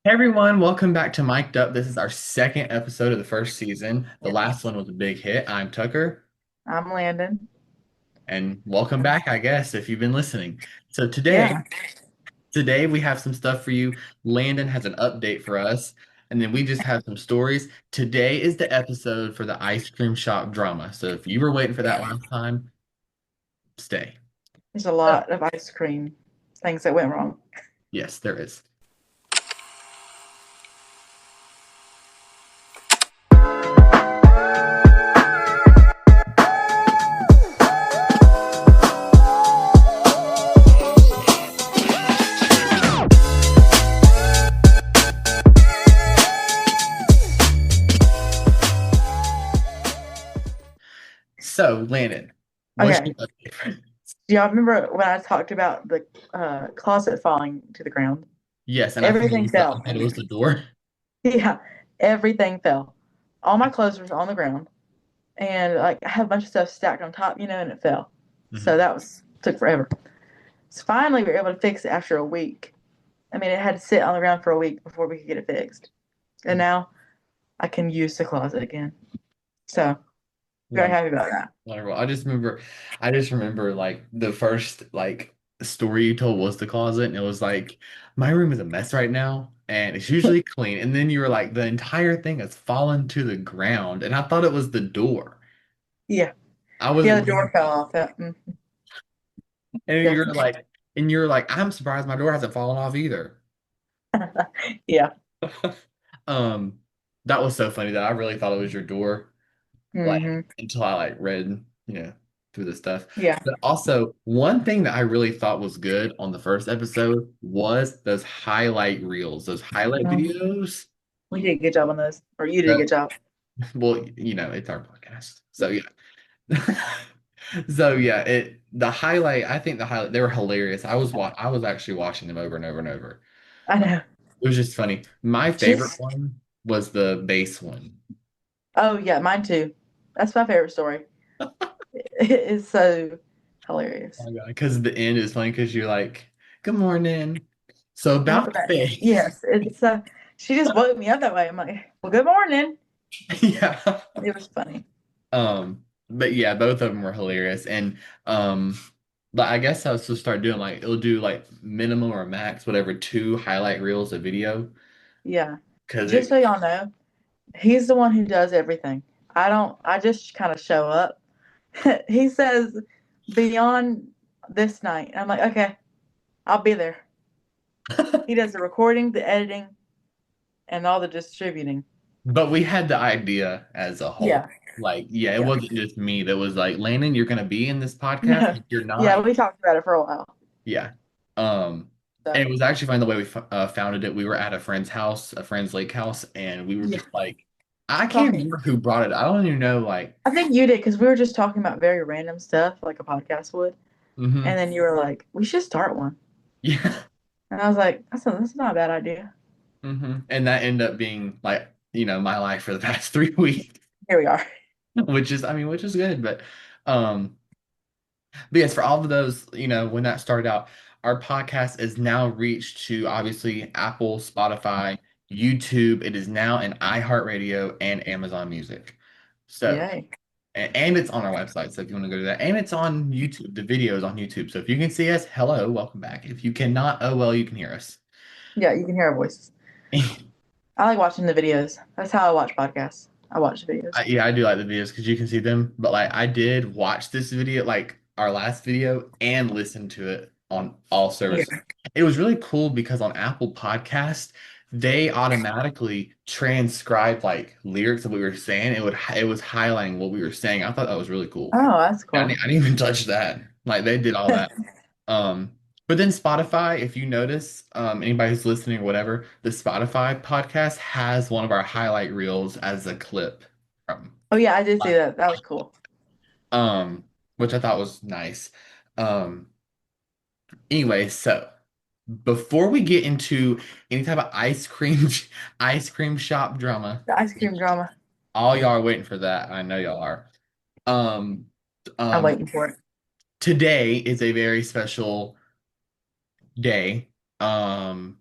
Hey everyone, welcome back to Mic'd Up. This is our second episode of the first season. The last one was a big hit. I'm Tucker, I'm Landon. and welcome back, I guess, if you've been listening. So Yeah. today we have some stuff for you. Landon has an update for us, and then we just have some stories. Today is the episode for the ice cream shop drama. So if you were waiting for that last time, stay. There's a Oh. lot of ice cream things that went wrong. Yes, there is. So, Landon, what's your Okay. update? Do y'all remember when I talked about the closet falling to the ground? Yes, and Everything I fell. thought it was the door. Yeah. Everything fell. All my clothes were on the ground. And like I had a bunch of stuff stacked on top, and it fell. So Mhm. that was took forever. So finally we were able to fix it after a week. I mean, it had to sit on the ground for a week before we could get it fixed. And now I can use the closet again. So very happy about that. Wonderful. I just remember like the first like story you told was the closet, and it was like my room is a mess right now, and it's usually clean. And then you were like, the entire thing has fallen to the ground, and I thought it was the door. Yeah. I Yeah, wasn't, the door fell off. and Yeah. you're like, I'm surprised my door hasn't fallen off either. Yeah. Um, that was so funny that I really thought it was your door. Like Hmm. until I like read, through the stuff. Yeah. But also, one thing that I really thought was good on the first episode was those highlight reels, those highlight Um, videos. we did a good job on those, or you did a That, good job. well, it's our podcast. So yeah. So yeah, the highlight, I think the highlight they were hilarious. I was actually watching them over and over and over. I know. It was just funny. My favorite Just, one was the bass one. oh yeah, mine too. That's my favorite story. It is so hilarious. Oh my God, because the end is funny because you're like, "Good morning." So Not about that. face. Yes, it's she just woke me up that way. I'm like, well, good morning. Yeah. It was funny. But yeah, both of them were hilarious. And um, but I guess I was to start doing like it'll do like minimum or max, whatever, two highlight reels of video. Yeah. Cause Just it so y'all know, he's the one who does everything. I don't. I just kind of show up. He says, "Beyond this night," and I'm like, "Okay, I'll be there." He does the recording, the editing, and all the distributing. but we had the idea as a whole. Yeah, Like, yeah, it yeah. wasn't just me that was like, Landon, you're gonna be in this podcast. No, If you're yeah, not, we talked about it for a while. yeah. Um, and So, it was actually fun the way we founded it. We were at a friend's house, a friend's lake house, and we were yeah, just like, I can't talking. remember who brought it. I don't even know, like, I think you did because we were just talking about very random stuff like a podcast would. And hmm then you were like, we should start one. yeah, And I was like, that's not a bad idea. and that ended up being like, my life for the past 3 weeks, Here we are. which is good. Um, but yes, for all of those, when that started out, our podcast is now reached to obviously Apple, Spotify, YouTube. It is now in iHeartRadio and Amazon Music. So, Yay. and it's on our website. So if you want to go to that, and it's on YouTube. The video is on YouTube. So if you can see us, hello, welcome back. If you cannot, oh well, you can hear us. Yeah, you can hear our voices. I like watching the videos. That's how I watch podcasts. I watch the videos. Yeah, I do like the videos because you can see them. But like, I did watch this video, like our last video, and listen to it on all Yeah. services. It was really cool because on Apple Podcast, they automatically transcribe like lyrics of what we were saying. It was highlighting what we were saying. I thought that was really cool. Oh, that's cool. I didn't even touch that. Like they did all that. Um, but then Spotify, if you notice, anybody who's listening or whatever, the Spotify podcast has one of our highlight reels as a clip from Oh, yeah, I did see that. That was cool. um, which I thought was nice. Um, anyway, so before we get into any type of ice cream ice cream shop drama, The ice cream drama. all y'all are waiting for that. I know y'all are. Um, I'm um, waiting for it. today is a very special day. Um,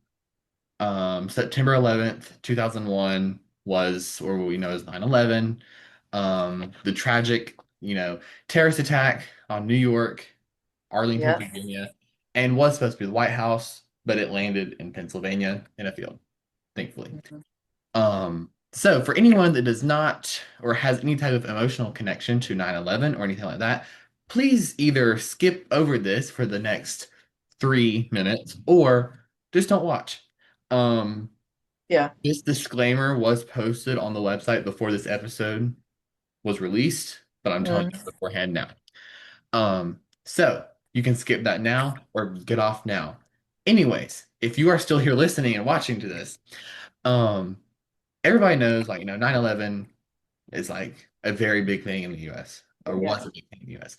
September 11th, 2001 was, or what we know as 9/11, the tragic, terrorist attack on New York, Arlington, Yep. Virginia, and was supposed to be the White House, but it landed in Pennsylvania in a field, thankfully. Mhm. So for anyone that does not or has any type of emotional connection to 9/11 or anything like that, please either skip over this for the next 3 minutes or just don't watch. Um, Yeah. this disclaimer was posted on the website before this episode was released, but I'm telling you Mhm. beforehand now. So you can skip that now or get off now. Anyways, if you are still here listening and watching to this, um, everybody knows, like, 9/11 is like a very big thing in the US, or was Yeah. a big thing in the US.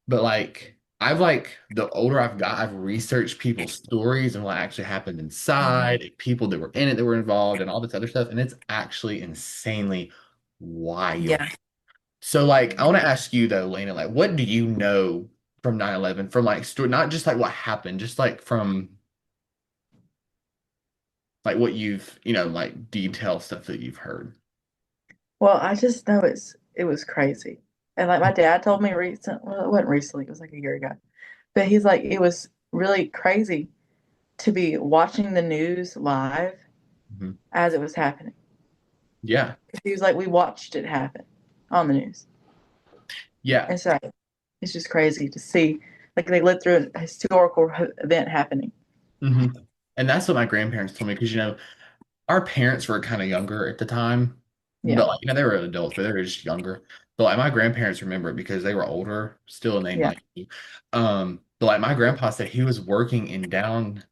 But like I've like the older I've got, I've researched people's stories and what actually happened Mhm. inside, people that were in it that were involved and all this other stuff, and it's actually insanely wild. Yeah. So like I want to ask you though, Lena, like what do you know from 9/11, from like story, not just like what happened, just like from like what you've, like detail stuff that you've heard. Well, I just know it was crazy. And like my dad told me well, it wasn't recently, it was like a year ago. But he's like, it was really crazy to be watching the news live Mhm. as it was happening. Yeah. He was like, we watched it happen on the news. Yeah. And so it's just crazy to see, like, they lived through a historical event happening. hmm And that's what my grandparents told me because our parents were kind of younger at the time, but Yeah. like they were adults, but they were just younger. But like my grandparents remember it because they were older still, and they Yeah. like you. But like my grandpa said he was working in a downtown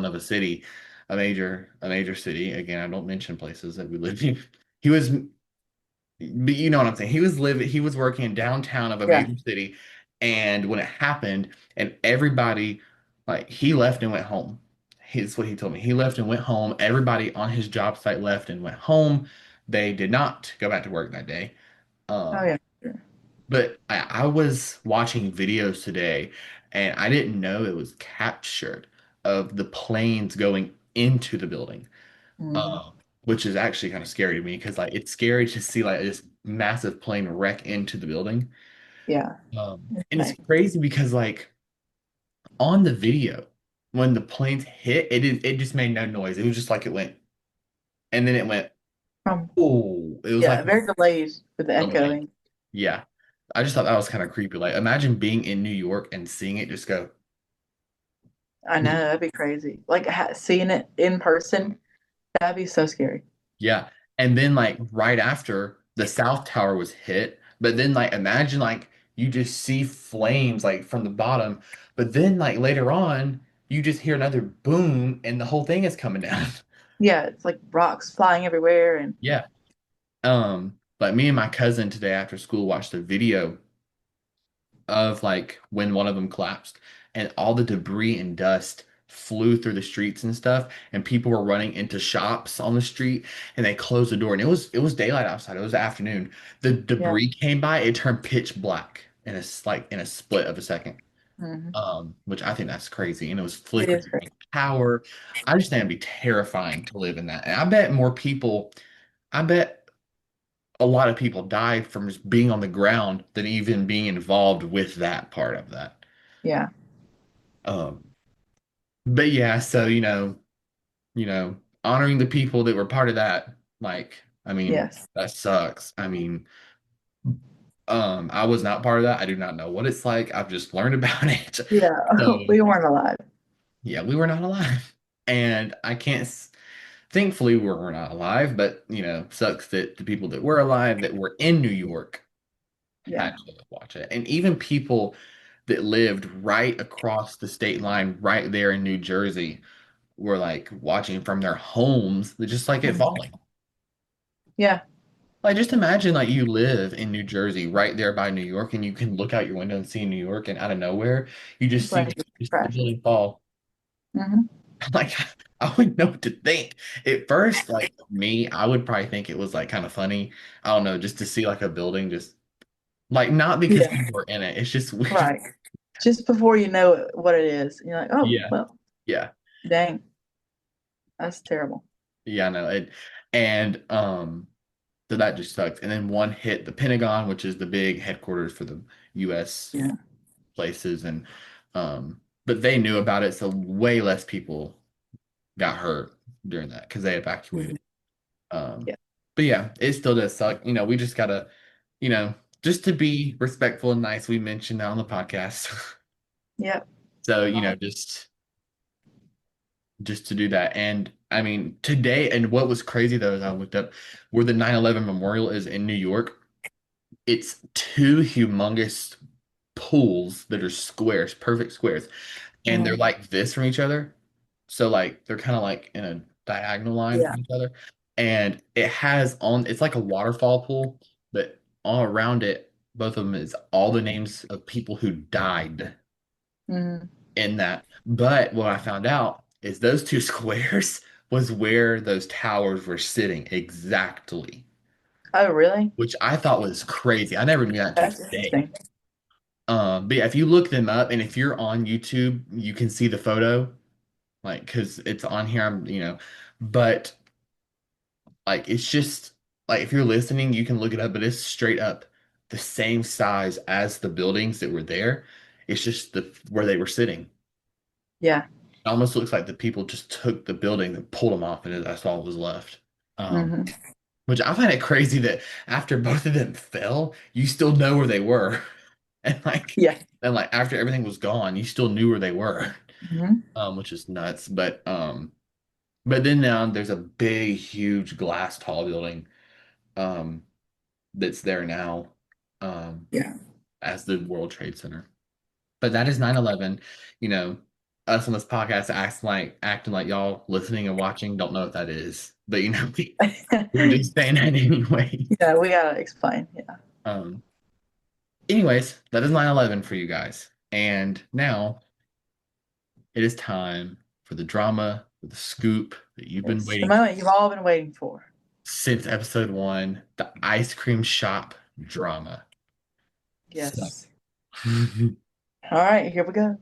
of a city, a major city. Again, I don't mention places that we live in. He was but you know what I'm saying. He was working in downtown of a Yeah. major city, and when it happened, and everybody like he left and went home. Here's what he told me. He left and went home. Everybody on his job site left and went home. They did not go back to work that day. Oh, Um, yeah. Sure. but I was watching videos today, and I didn't know it was captured of the planes going into the building, Mhm. um, which is actually kind of scary to me because like it's scary to see like this massive plane wreck into the building. Yeah. And it's Okay. crazy because like on the video, when the planes hit, it just made no noise. It was just like it went, and then it went. Um, Oh, it was yeah, like very delayed with the a delay. echoing. Yeah, I just thought that was kind of creepy. Like imagine being in New York and seeing it just go. I know, that'd be crazy. Like seeing it in person, that'd be so scary. Yeah. And then like right after the South Tower was hit, but then like imagine like you just see flames like from the bottom, but then like later on you just hear another boom and the whole thing is coming down. Yeah, it's like rocks flying everywhere and Yeah. But me and my cousin today after school watched a video of like when one of them collapsed and all the debris and dust flew through the streets and stuff, and people were running into shops on the street, and they closed the door, and it was daylight outside, it was afternoon. The yeah. debris came by, it turned pitch black in a split of a second. Hmm. Which I think that's crazy, and it was It is flickering crazy. power. I just think it'd be terrifying to live in that, and I bet a lot of people died from just being on the ground than even being involved with that part of that. Yeah. Um, but yeah, so honoring the people that were part of that, like, I mean, Yes. that sucks. I mean, I was not part of that. I do not know what it's like. I've just learned about it. Yeah. So We weren't alive. yeah, we were not alive. And I can't thankfully we're not alive, but sucks that the people that were alive that were in New York Yeah. had to watch it. And even people that lived right across the state line, right there in New Jersey, were like watching from their homes, just like it Mhm. falling. Yeah. Like just imagine like you live in New Jersey, right there by New York, and you can look out your window and see New York, and out of nowhere, you just see Right. just the Crashing. building fall. Hmm. Like I wouldn't know what to think. At first, like me, I would probably think it was like kind of funny. I don't know, just to see like a building just like not because Yeah. people were in it. It's just weird. Right. Just before you know what it is, you're like, oh, Yeah. well, Yeah. Dang, that's terrible. Yeah, no, it and so that just sucks. And then one hit the Pentagon, which is the big headquarters for the US Yeah. places, and but they knew about it, so way less people got hurt during that because they Mhm. evacuated. Um, Yeah. but yeah, it still does suck. We just gotta, you know, just to be respectful and nice, we mentioned that on the podcast. Yep. So, Oh, just to do that. And I mean, today, and what was crazy though, is I looked up where the 9/11 memorial is in New York. It's two humongous pools that are squares, perfect squares, and they're mm, like this from each other. So like they're kind of like in a diagonal line yeah. from each other. And it's like a waterfall pool, but all around it, both of them is all the names of people who died Mm. in that. But what I found out is those two squares was where those towers were sitting exactly, Oh, really? which I thought was crazy. I never knew that until That's today. interesting. But yeah, if you look them up and if you're on YouTube, you can see the photo, like, because it's on here. But like, it's just like if you're listening, you can look it up, but it's straight up the same size as the buildings that were there. It's just where they were sitting. Yeah. It almost looks like the people just took the building and pulled them off, and that's all that was left. Hmm. Which I find it crazy that after both of them fell, you still know where they were, and Yeah. after everything was gone, you still knew where they were, Hmm. which is nuts. But then now there's a big, huge glass tall building, um, that's there now, um, Yeah. as the World Trade Center. But that is 9/11. You know, us on this podcast acting like y'all listening and watching don't know what that is. But we're just saying that anyway. Yeah, we gotta explain. Yeah. Um, anyways, that is 9/11 for you guys. And now it is time for the drama, for the scoop that you've been It's the waiting for moment you've all been waiting for. since episode one, the ice cream shop drama. So, Yes. All right, here we go.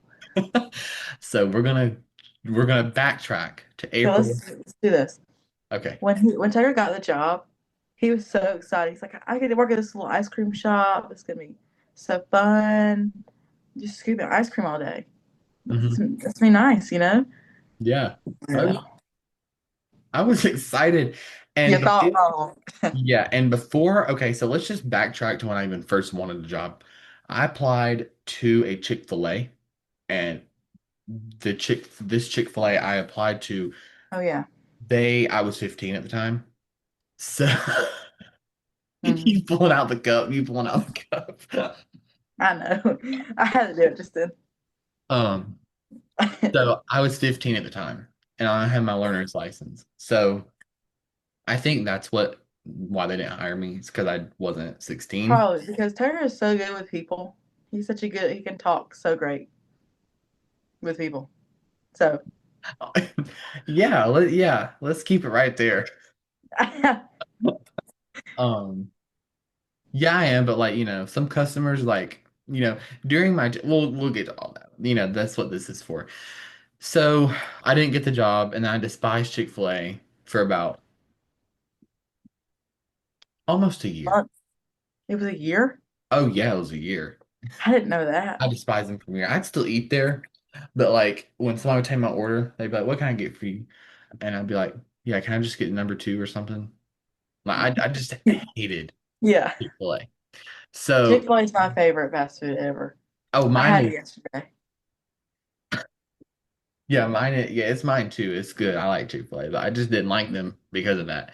so we're gonna backtrack to So April. let's do this. Okay. When Tucker got the job, he was so excited. He's like, I get to work at this little ice cream shop. It's gonna be so fun. Just scooping ice cream all day. Hmm. That's be nice, you know? Yeah. Oh, yeah. Yeah. I was excited. You And thought before, wrong. yeah, and before, okay, so let's just backtrack to when I even first wanted the job. I applied to a Chick-fil-A, and this Chick-fil-A I applied to, Oh yeah. I was 15 at the time. So Hmm. you pulling out the cup. I know. I had to do it just then. Um, so I was 15 at the time, and I had my learner's license. So I think that's why they didn't hire me. It's because I wasn't 16. Probably because Tucker is so good with people. He can talk so great with people. So Yeah, let's keep it right there. Um, yeah, I am, but like, some customers like, during we'll get to all that. That's what this is for. So I didn't get the job, and I despised Chick-fil-A for about almost a year. it was a year. Oh yeah, it was a year. I didn't know that. I despise them from here. I'd still eat there, but like when someone would take my order, they'd be like, "What can I get for you?" And I'd be like, "Yeah, can I just get number two or something?" Like I just hated Yeah. Chick-fil-A. So, Chick-fil-A is my favorite fast food ever. oh, I mine had it is yesterday. yeah, it's mine too. It's good. I like Chick-fil-A, but I just didn't like them because of that.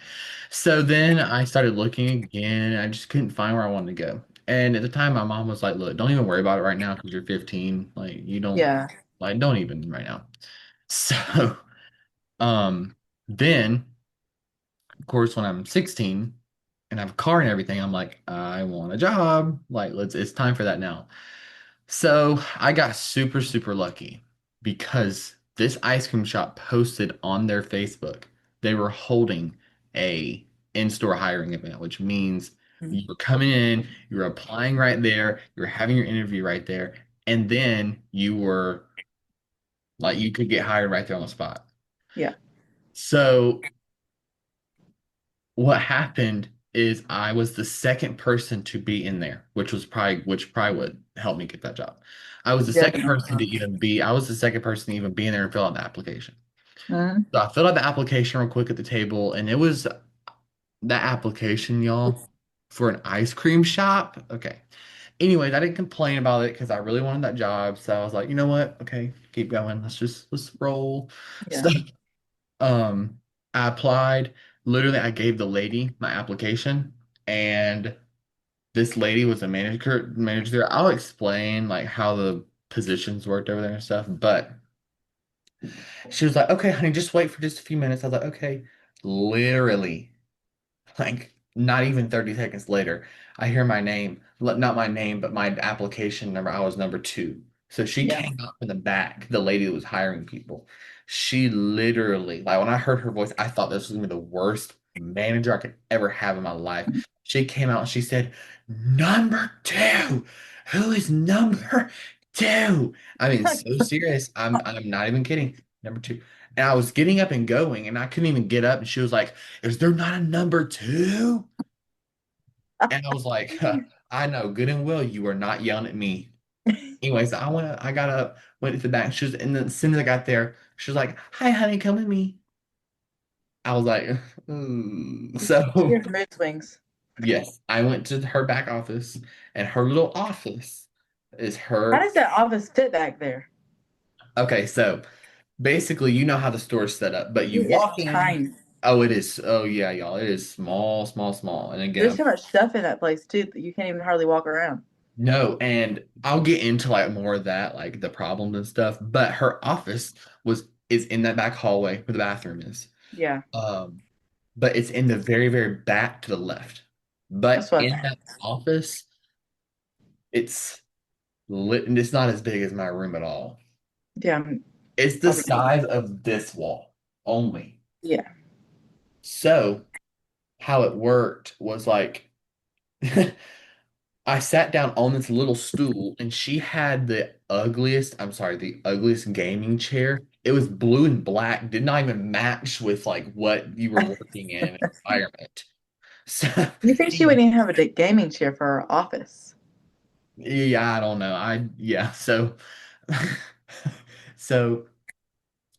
So then I started looking again. I just couldn't find where I wanted to go. And at the time, my mom was like, "Look, don't even worry about it right now because you're 15. Like you don't Yeah. like don't even right now." So, um, then of course, when I'm 16 and I have a car and everything, I'm like, I want a job. Like, it's time for that now. So I got super, super lucky because this ice cream shop posted on their Facebook they were holding a in-store hiring event, which means you were coming in, you were applying right there, you were having your interview right there, and then you were Like you could get hired right there on the spot. Yeah. So what happened is I was the second person to be in there, which probably would help me get that job. I was the second Definitely. person to even be, I was the second person to even be in there and fill out the application. Mhm. So I filled out the application real quick at the table, and it was that application, y'all, for an ice cream shop. Okay. Anyways, I didn't complain about it because I really wanted that job. So I was like, you know what? Okay, keep going. Let's roll. So Yeah. I applied. Literally, I gave the lady my application, and this lady was a manager there. I'll explain like how the positions worked over there and stuff, but she was like, okay, honey, just wait for just a few minutes. I was like, okay. Literally, like not even 30 seconds later, I hear my name, not my name, but my application number. I was number two. So she Yeah. came up in the back, the lady that was hiring people. She literally, like when I heard her voice, I thought this was gonna be the worst manager I could ever have in my life. She came out and she said, "Number two, who is number two?" I mean, so serious. I'm not even kidding. Number two. And I was getting up and going, and I couldn't even get up. And she was like, is there not a number two? And I was like, huh, I know good and well you are not yelling at me. Anyways, I got up, went to the back. And then as soon as I got there, she was like, hi, honey, come with me. I was like, So, Cheers, mood swings. yes, I went to her back office, and her little office is How her. does that office fit back there? Okay, so basically, you know how the store's set up, but you It is walk in. tiny. Oh, it is. Oh, yeah, y'all. It is small, small, small. And There's again, so much stuff in that place too that you can't even hardly walk around. no, and I'll get into like more of that, like the problems and stuff. But her office is in that back hallway where the bathroom is. Yeah. Um, but it's in the very, very back to the left. That's But what in that office, it's lit and it's not as big as my room at all. yeah, It's the probably size of this wall only. yeah. So how it worked was like I sat down on this little stool and she had the ugliest gaming chair. It was blue and black, did not even match with like what you were working in an environment. So You think she anyway, wouldn't even have a gaming chair for her office? yeah, I don't know. Yeah, so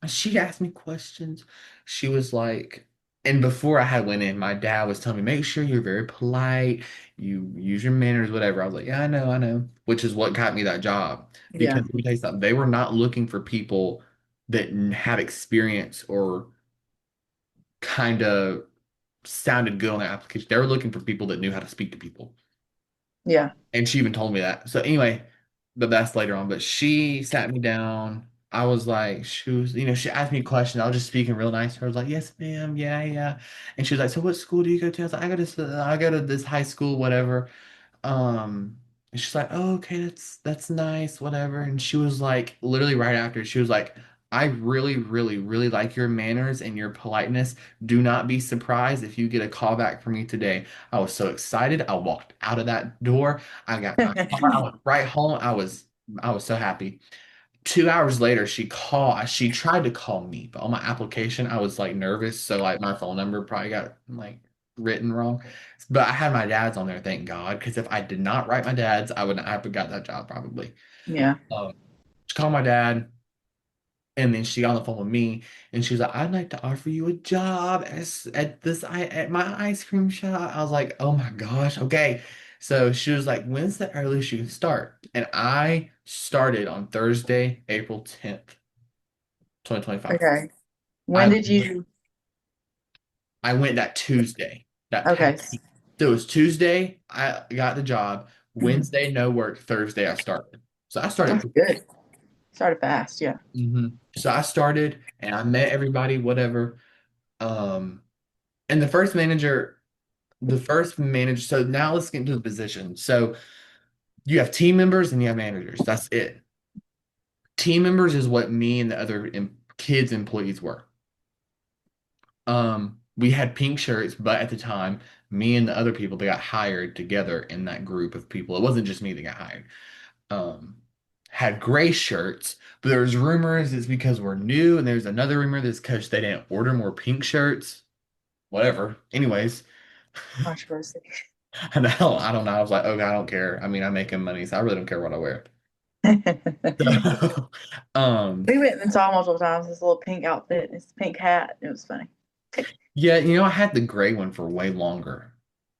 she asked me questions. She was like, and before I had went in, my dad was telling me, make sure you're very polite, you use your manners, whatever. I was like, yeah, I know, which is what got me that job. Yeah. Because let me tell you something, they were not looking for people that have experience or kind of sounded good on their application. They were looking for people that knew how to speak to people. Yeah. And she even told me that. So anyway, but that's later on. But she sat me down. I was like, she asked me a question. I was just speaking real nice. I was like, yes, ma'am. Yeah, yeah. And she was like, so what school do you go to? I was like, I go to this high school, whatever. And she's like, "Oh, okay, that's nice, whatever." And she was like, literally right after, she was like, "I really, really, really like your manners and your politeness. Do not be surprised if you get a call back from me today." I was so excited. I walked out of that door. I got my car. I went right home. I was so happy. 2 hours later, she tried to call me, but on my application, I was like nervous. So like my phone number probably got like written wrong. But I had my dad's on there, thank God. Because if I did not write my dad's, I would not have got that job probably. Yeah. Um, she called my dad, and then she got on the phone with me, and she's like, "I'd like to offer you a job at my ice cream shop." I was like, "Oh my gosh, okay." So she was like, "When's the earliest you can start?" And I started on Thursday, April 10th, 2025. Okay. When I did you? I went that Tuesday, that Okay. past. So it was Tuesday, I got the job. Wednesday, no work. Thursday, I started. So I started. That's good. Started fast. Yeah. So I started and I met everybody, whatever. Um, and the first manager. So now let's get into the position. So you have team members and you have managers. That's it. Team members is what me and the other kids employees were. We had pink shirts, but at the time, me and the other people that got hired together in that group of people, it wasn't just me that got hired. Um, had gray shirts, but there's rumors it's because we're new, and there's another rumor that's because they didn't order more pink shirts. Whatever. Anyways, Controversy. and I don't know. I was like, okay, I don't care. I mean, I'm making money, so I really don't care what I wear. So, um, We went and saw multiple times this little pink outfit, this pink hat. It was funny. yeah, I had the gray one for way longer,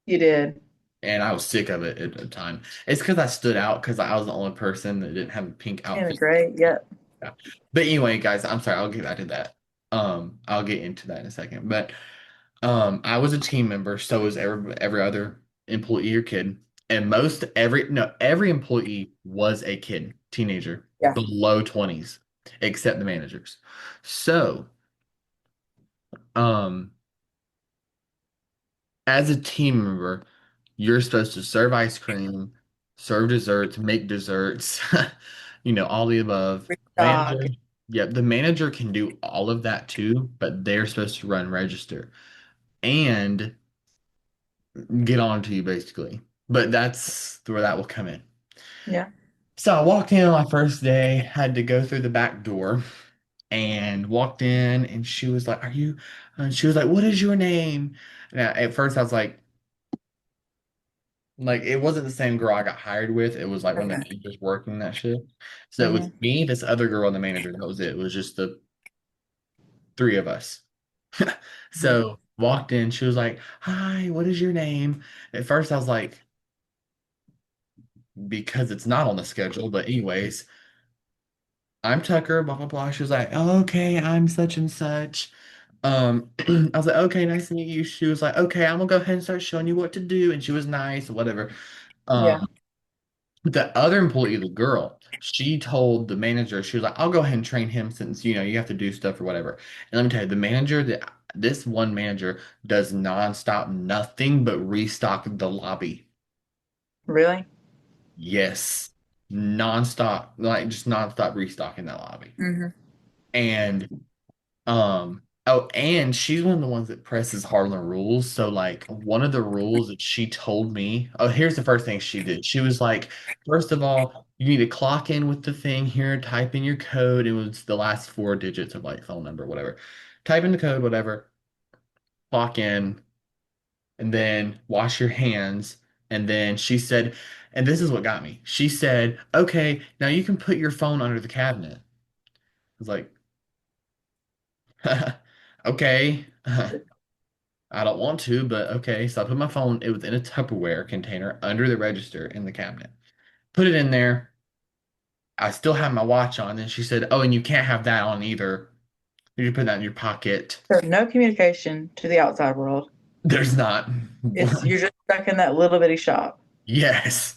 You did. and I was sick of it at the time. It's because I stood out because I was the only person that didn't have a pink In the outfit. gray. Yep. Yeah. But anyway, guys, I'm sorry. I'll get back to that. I'll get into that in a second. But I was a team member, so was every other employee or kid, and most every no every employee was a kid, teenager, Yeah. below 20s, except the managers. So, um, as a team member, you're supposed to serve ice cream, serve desserts, make desserts, all the above. Dog. Manager, yeah, the manager can do all of that too, but they're supposed to run register and get on to you basically. But that's where that will come in. Yeah. So I walked in on my first day, had to go through the back door and walked in, and she was like, "Are you?" And she was like, "What is your name?" And at first I was like, it wasn't the same girl I got hired with. It was like one of the Okay. managers working that shift. So it was Hmm. me, this other girl, and the manager. That was it. It was just the three of us. So walked in, she was like, "Hi, what is your name?" At first I was like, because it's not on the schedule, but anyways, I'm Tucker, blah blah blah. She was like, "Oh, okay, I'm such and such." I was like, "Okay, nice to meet you." She was like, "Okay, I'm gonna go ahead and start showing you what to do," and she was nice, whatever. Yeah. Um, the other employee, the girl, she told the manager, she was like, "I'll go ahead and train him since you have to do stuff or whatever." And let me tell you, the manager that this one manager does nonstop nothing but restock the lobby. Really? Yes, nonstop, like just nonstop restocking that lobby. Hmm. And oh, and she's one of the ones that presses hard on the rules. So like one of the rules that she told me, oh, here's the first thing she did. She was like, first of all, you need to clock in with the thing here, type in your code. It was the last four digits of like phone number, whatever. Type in the code, whatever, clock in, and then wash your hands. And then she said, and this is what got me. She said, okay, now you can put your phone under the cabinet. I was like, okay. I don't want to, but okay. So I put my phone, it was in a Tupperware container under the register in the cabinet. Put it in there. I still have my watch on. And she said, "Oh, and you can't have that on either. You put that in your pocket." So no communication to the outside world. There's not. It's you're just stuck in that little bitty shop. Yes.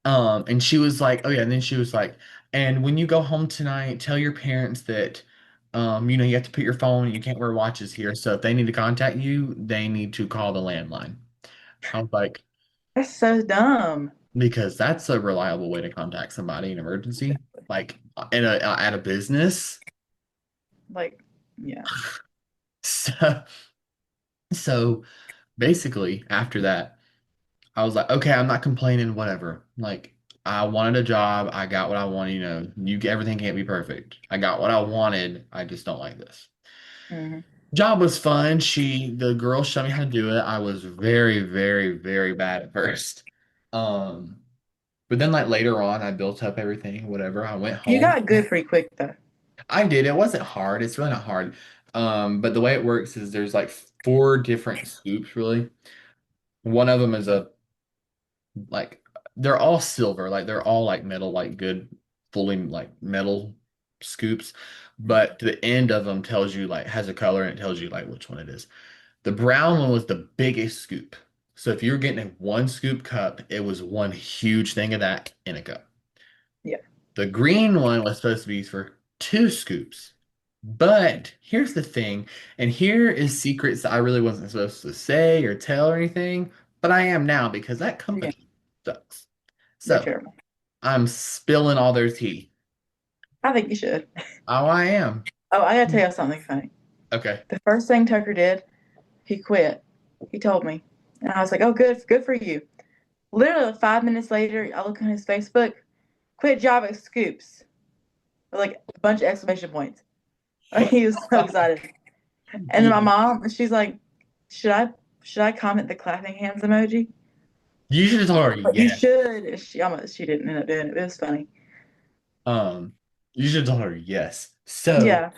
And she was like, "Oh yeah," and then she was like, "And when you go home tonight, tell your parents that you have to put your phone, you can't wear watches here. So if they need to contact you, they need to call the landline." I was like, That's so dumb. because that's a reliable way to contact somebody in emergency, like at a business. Like, yeah. So, so basically, after that, I was like, okay, I'm not complaining, whatever. Like, I wanted a job, I got what I wanted. Everything can't be perfect. I got what I wanted. I just don't like this. Hmm. Job was fun. The girl showed me how to do it. I was very, very, very bad at first. Um, but then like later on, I built up everything, whatever. I went You home. got good pretty quick though. I did. It wasn't hard. It's really not hard. But the way it works is there's like four different scoops, really. One of them is like they're all silver, like they're all like metal, like good, fully like metal scoops. But the end of them tells you like has a color and it tells you like which one it is. The brown one was the biggest scoop. So if you were getting a one scoop cup, it was one huge thing of that in a cup. Yeah. The green one was supposed to be for two scoops. But here's the thing, and here is secrets that I really wasn't supposed to say or tell or anything, but I am now because that Yeah. company sucks. They're So terrible. I'm spilling all their tea. I think you should. Oh, I am. Oh, I gotta tell you something funny. Okay. The first thing Tucker did, he quit. He told me. And I was like, oh, good for you. Literally 5 minutes later, I look on his Facebook, quit Java scoops. With, like a bunch of exclamation points. He was so excited. And then my Yeah. mom, she's like, should I should I comment the clapping hands emoji? You should have told her But you yes. should. She didn't end up doing it. It was funny. Um, you should have told her yes. So, Yeah.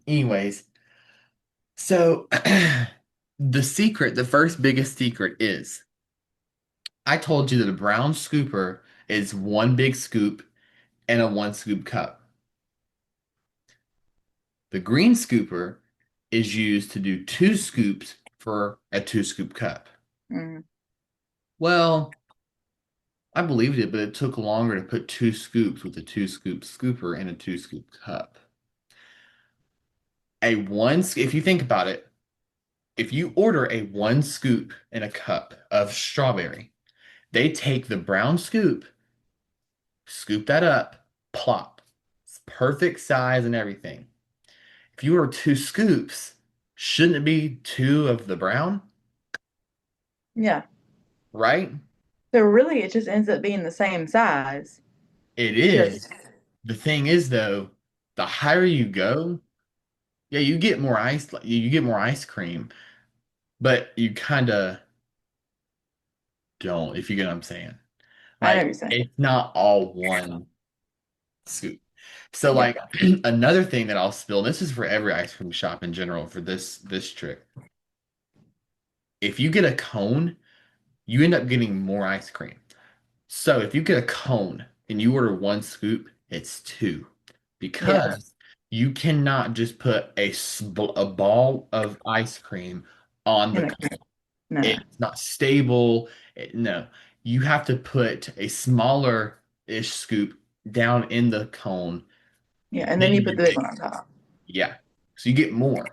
anyways, so the first biggest secret is I told you that a brown scooper is one big scoop and a one scoop cup. The green scooper is used to do two scoops for a two scoop cup. Mm. Well, I believed it, but it took longer to put two scoops with a two scoop scooper in a two scoop cup. If you think about it, if you order a one scoop in a cup of strawberry, they take the brown scoop, scoop that up, plop. It's perfect size and everything. If you order two scoops, shouldn't it be two of the brown? Yeah. Right? So really, it just ends up being the same size. It is. Just The thing is though, the higher you go, yeah, you get more ice cream, but you kind of don't, if you get what I'm saying. I know what Like you're saying. it's not all one scoop. So Yeah. like another thing that I'll spill, this is for every ice cream shop in general for this trick. If you get a cone, you end up getting more ice cream. So if you get a cone and you order one scoop, it's two Yeah. because you cannot just put a ball of ice cream on the And cone. no. It's not stable. No, you have to put a smaller-ish scoop down in the cone. Yeah. And then Then you put you the big get, one on top. yeah. So you get more.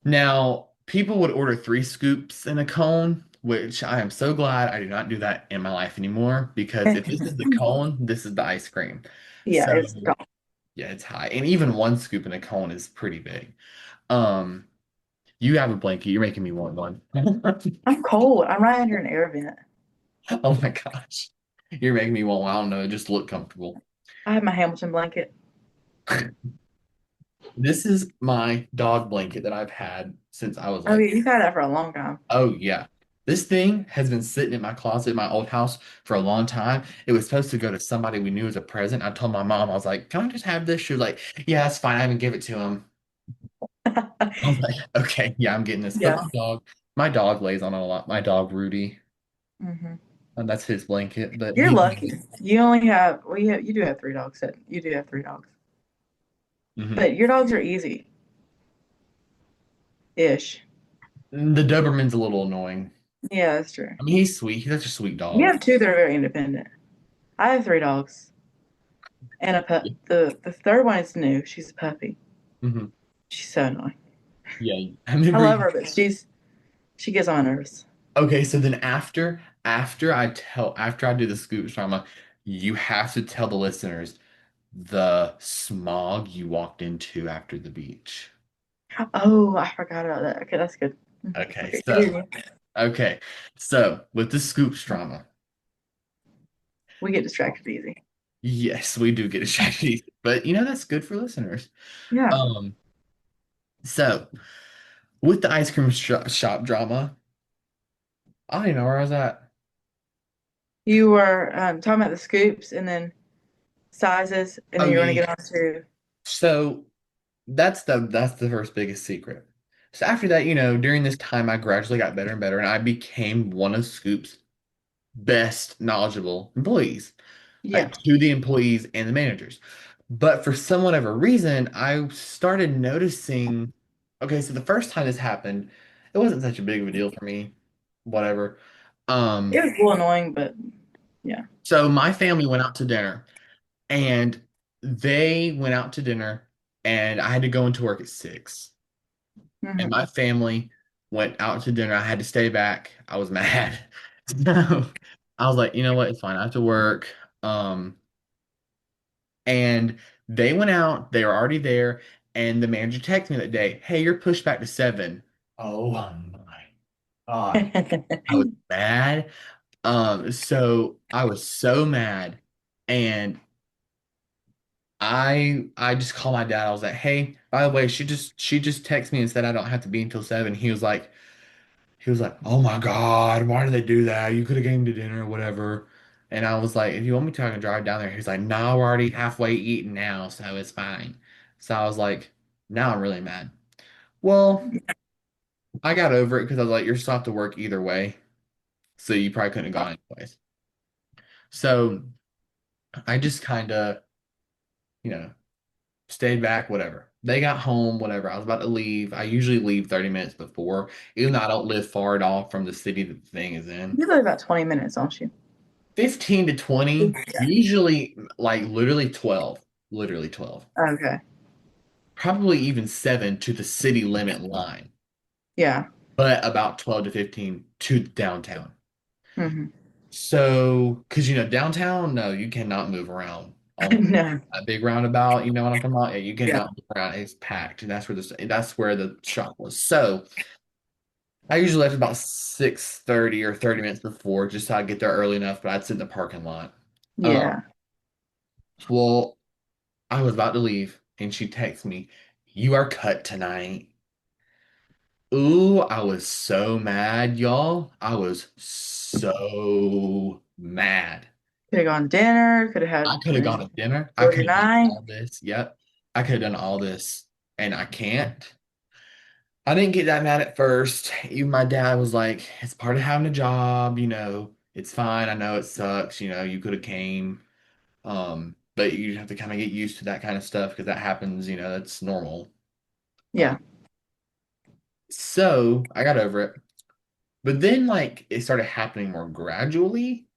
Now, people would order three scoops in a cone, which I am so glad I do not do that in my life anymore because if this is the cone, this is the ice cream. Yeah. So It's gone. yeah, it's high. And even one scoop in a cone is pretty big. Um, you have a blanket, you're making me want one. I'm cold. I'm right under an air vent. Oh my gosh. You're making me want one. I don't know, just look comfortable. I have my Hamilton blanket. This is my dog blanket that I've had since I was Oh like, yeah, you've had that for a long time. oh yeah. This thing has been sitting in my closet in my old house for a long time. It was supposed to go to somebody we knew as a present. I told my mom, I was like, can I just have this? She was like, yeah, that's fine. I haven't give it to him. I was like, okay, yeah, I'm getting this. But Yeah. my dog lays on it a lot. My dog, Rudy, Hmm. and that's his blanket. But You're he, lucky. You only have well, you do have three dogs. You do have three dogs, Mhm. but your dogs are easy ish. The Doberman's a little annoying. Yeah, that's true. I mean, he's sweet. He's such a sweet You dog. have two that are very independent. I have three dogs and a pup. Yeah. The third one is new. She's a puppy. Hmm. She's so annoying. Yeah. I I remember. love her, but she gets on my nerves. Okay, so then after I do the scoop trauma, you have to tell the listeners the smog you walked into after the beach. Oh, I forgot about that. Okay, that's good. Okay, Okay, so okay, so with the scoop trauma, we get distracted easy. yes, we do get distracted, but that's good for listeners. Yeah. Um, so with the ice cream shop drama, I don't even know where I was at. You were talking about the scoops and then sizes, and Oh then you're going yeah, to yeah. get on to. So that's the first biggest secret. So after that, during this time, I gradually got better and better, and I became one of Scoop's best knowledgeable employees, Yeah. like to the employees and the managers. But for some whatever reason, I started noticing. Okay, so the first time this happened, it wasn't such a big of a deal for me. Whatever. It was a little annoying, but yeah. So my family went out to dinner, and they went out to dinner, and I had to go into work at 6. And Hmm. my family went out to dinner. I had to stay back. I was mad. So I was like, you know what? It's fine. I have to work. Um, and they went out. They were already there. And the manager texted me that day, hey, you're pushed back to 7. Oh my God. I was mad. So I was so mad. And I just called my dad. I was like, "Hey, by the way, she just texted me and said I don't have to be until 7." He was like, "Oh my God, why did they do that? You could have came to dinner or whatever." And I was like, "If you want me to, I can drive down there." He's like, "No, we're already halfway eaten now, so it's fine." So I was like, now I'm really mad. Well, I got over it because I was like, "You're still have to work either way, so you probably couldn't have gone anyways." So I just kind of, you know, stayed back, whatever. They got home, whatever. I was about to leave. I usually leave 30 minutes before, even though I don't live far at all from the city that the thing is in. You live about 20 minutes, don't you? 15 to 20, Yeah. usually like literally 12, literally 12. Okay. Probably even 7 to the city limit line, Yeah. but about 12 to 15 to downtown. Hmm. So, because downtown, no, you cannot move around on No. a big roundabout. You know what I'm talking about? Yeah, you Yeah. cannot move around. It's packed, and that's where the shop was. So, I usually left about 6:30 or 30 minutes before, just so I'd get there early enough. But I'd sit in the parking lot. Um, Yeah. well, I was about to leave, and she texts me, "You are cut tonight." Ooh, I was so mad, y'all. I was so mad. Could have gone to dinner. Could have I had could have gone to dinner. I enjoyed could your have done night. all this. Yep. I could have done all this, and I can't. I didn't get that mad at first. Even my dad was like, "It's part of having a job, it's fine. I know it sucks, you could have came. But you have to kind of get used to that kind of stuff because that happens, that's normal." Um, Yeah. so I got over it. But then like it started happening more gradually.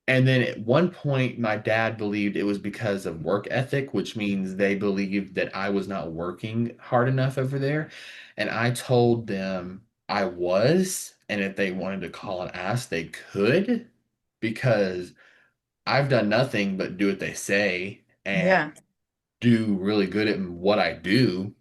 And then at one point, my dad believed it was because of work ethic, which means they believed that I was not working hard enough over there. And I told them I was, and if they wanted to call and ask, they could, because I've done nothing but do what they say and Yeah. do really good at what I do.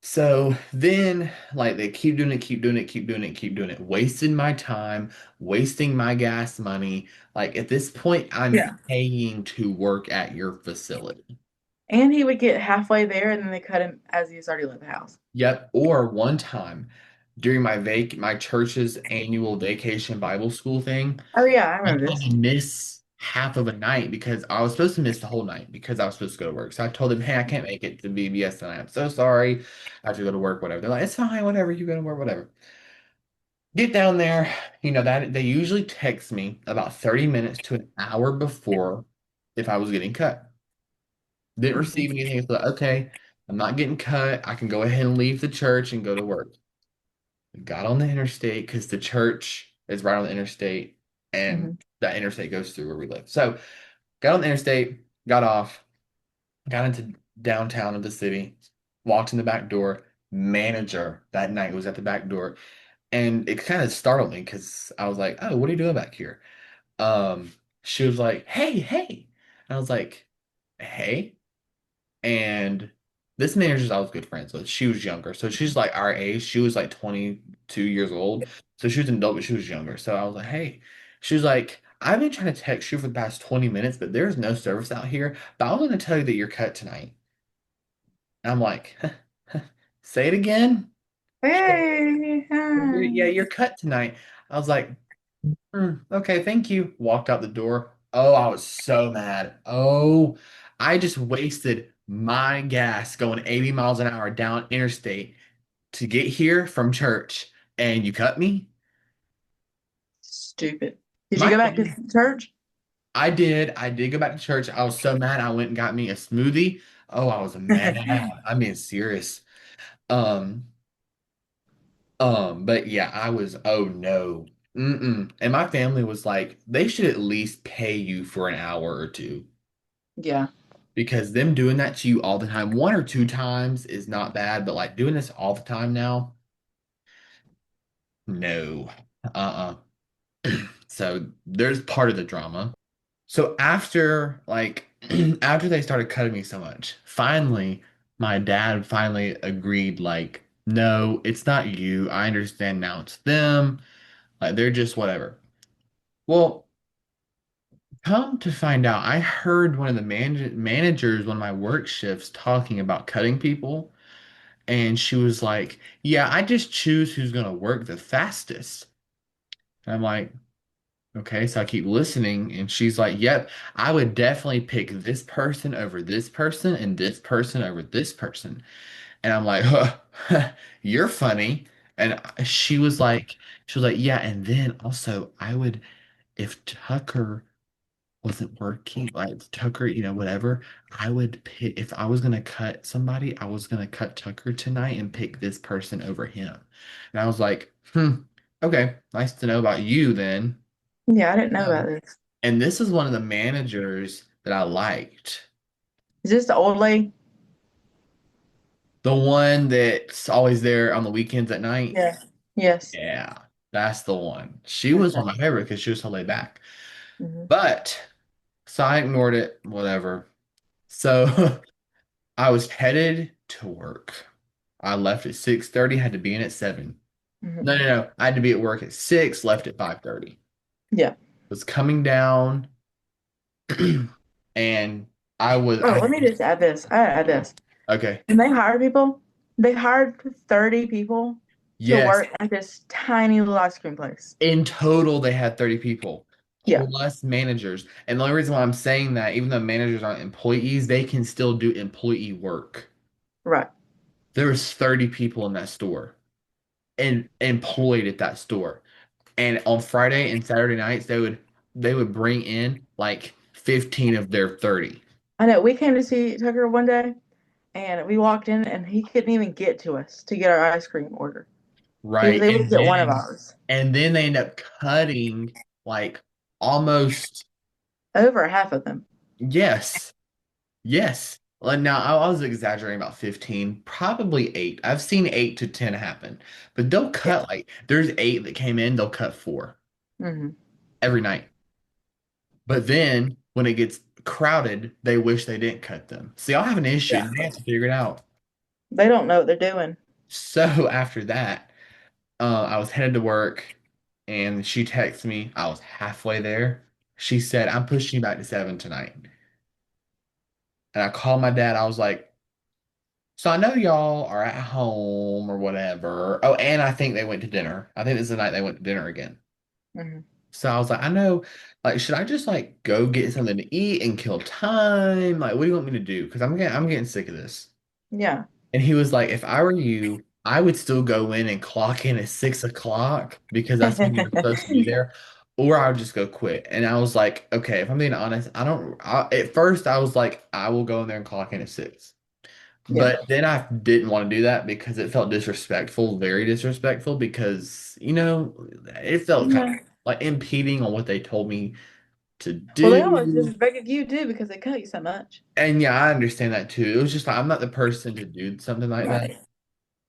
So then, like, they keep doing it, keep doing it, keep doing it, keep doing it, wasting my time, wasting my gas money. Like, at this point, I'm Yeah. paying to work at your facility. And he would get halfway there and then they cut him as he's already left the house. Yep. Or one time during my church's annual vacation Bible school thing, Oh yeah, I I remember had this. to miss half of a night because I was supposed to miss the whole night because I was supposed to go to work. So I told them, "Hey, I can't make it to VBS tonight. I'm so sorry. I have to go to work, whatever." They're like, "It's fine, whatever. You go to work, whatever." Get down there, that they usually text me about 30 minutes to an hour before if I was getting cut. Didn't receive Hmm. anything. So, okay, I'm not getting cut. I can go ahead and leave the church and go to work. Got on the interstate because the church is right on the interstate and Hmm. that interstate goes through where we live. So got on the interstate, got off, got into downtown of the city, walked in the back door. Manager that night was at the back door. And it kind of startled me because I was like, "Oh, what are you doing back here?" Um, she was like, "Hey, hey." And I was like, "Hey." And this manager I was good friends with. She was younger. So she's like our age. She was like 22 years old. So she was an adult, but she was younger. So I was like, "Hey." She was like, "I've been trying to text you for the past 20 minutes, but there's no service out here. But I was going to tell you that you're cut tonight." And I'm like, "Say it again." Hey, Yeah, hi. you're cut tonight." I was like, Okay, thank you." Walked out the door. Oh, I was so mad. Oh, I just wasted my gas going 80 miles an hour down interstate to get here from church, and you cut me? Stupid. Did you My go back to church? I did. I did go back to church. I was so mad. I went and got me a smoothie. Oh, I was mad. I'm being serious. Um, but yeah, I was, oh no. Mm-mm. And my family was like, they should at least pay you for an hour or two. Yeah. Because them doing that to you all the time, one or two times is not bad, but like doing this all the time now, no. Uh-uh. So there's part of the drama. So after like after they started cutting me so much, finally my dad finally agreed like, "No, it's not you. I understand now it's them. Like they're just whatever." Well, Come to find out, I heard one of the managers, one of my work shifts, talking about cutting people. And she was like, yeah, I just choose who's going to work the fastest. And I'm like, okay. So I keep listening. And she's like, yep, I would definitely pick this person over this person and this person over this person. And I'm like, huh, you're funny. And she was like, yeah. And then also, I would, if Tucker wasn't working, like Tucker, whatever, I would pick, if I was gonna cut somebody, I was gonna cut Tucker tonight and pick this person over him. And I was like, okay, nice to know about you then. Yeah, I didn't know No. about this. And this is one of the managers that I liked. Is this the old lady? The one that's always there on the weekends at night. Yeah. Yes. Yeah, that's the one. She was Okay. one of my favorite because she was so laid back. Hmm. But so I ignored it, whatever. So I was headed to work. I left at 6:30, had to be in at 7. Hmm. No, no, no. I had to be at work at 6, left at 5:30. Yeah. Was coming down and Oh, let me just add this. I add this. okay. When they hire people, they hired 30 people to Yes. work at this tiny little ice cream place. In total, they had 30 people Yeah. plus managers. And the only reason why I'm saying that, even though managers aren't employees, they can still do employee work. Right. There was 30 people in that store and employed at that store. And on Friday and Saturday nights, they would bring in like 15 of their 30. I know. We came to see Tucker one day and we walked in and he couldn't even get to us to get our ice cream order. He was Right. able to And get one of then ours. and then they end up cutting like almost Over half of them. yes. Yes. Like now I was exaggerating about 15, probably 8. I've seen 8 to 10 happen. But they'll Yeah. cut like there's 8 that came in, they'll cut 4 Hmm. every night. But then when it gets crowded, they wish they didn't cut them. See, I'll have an issue. Yeah. They have to figure it out. They don't know what they're doing. So after that, I was headed to work and she texted me. I was halfway there. She said, I'm pushing you back to 7 tonight. And I called my dad. I was like, so I know y'all are at home or whatever. Oh, and I think they went to dinner. I think this is the night they went to dinner again. Hmm. So I was like, I know, like, should I just like go get something to eat and kill time? Like, what do you want me to do? Because I'm getting sick of this. Yeah. And he was like, if I were you, I would still go in and clock in at 6 o'clock because that's when you're supposed to be there, or I would just go quit. And I was like, okay, if I'm being honest, at first I was like, I will go in there and clock in at 6. Yeah. But then I didn't want to do that because it felt disrespectful, very disrespectful, because, it felt kind of Yeah. like impeding on what they told me to Well, they almost do. disrespected you too because they cut you so much. And yeah, I understand that too. It was just like, I'm not the person to do something like that. Right.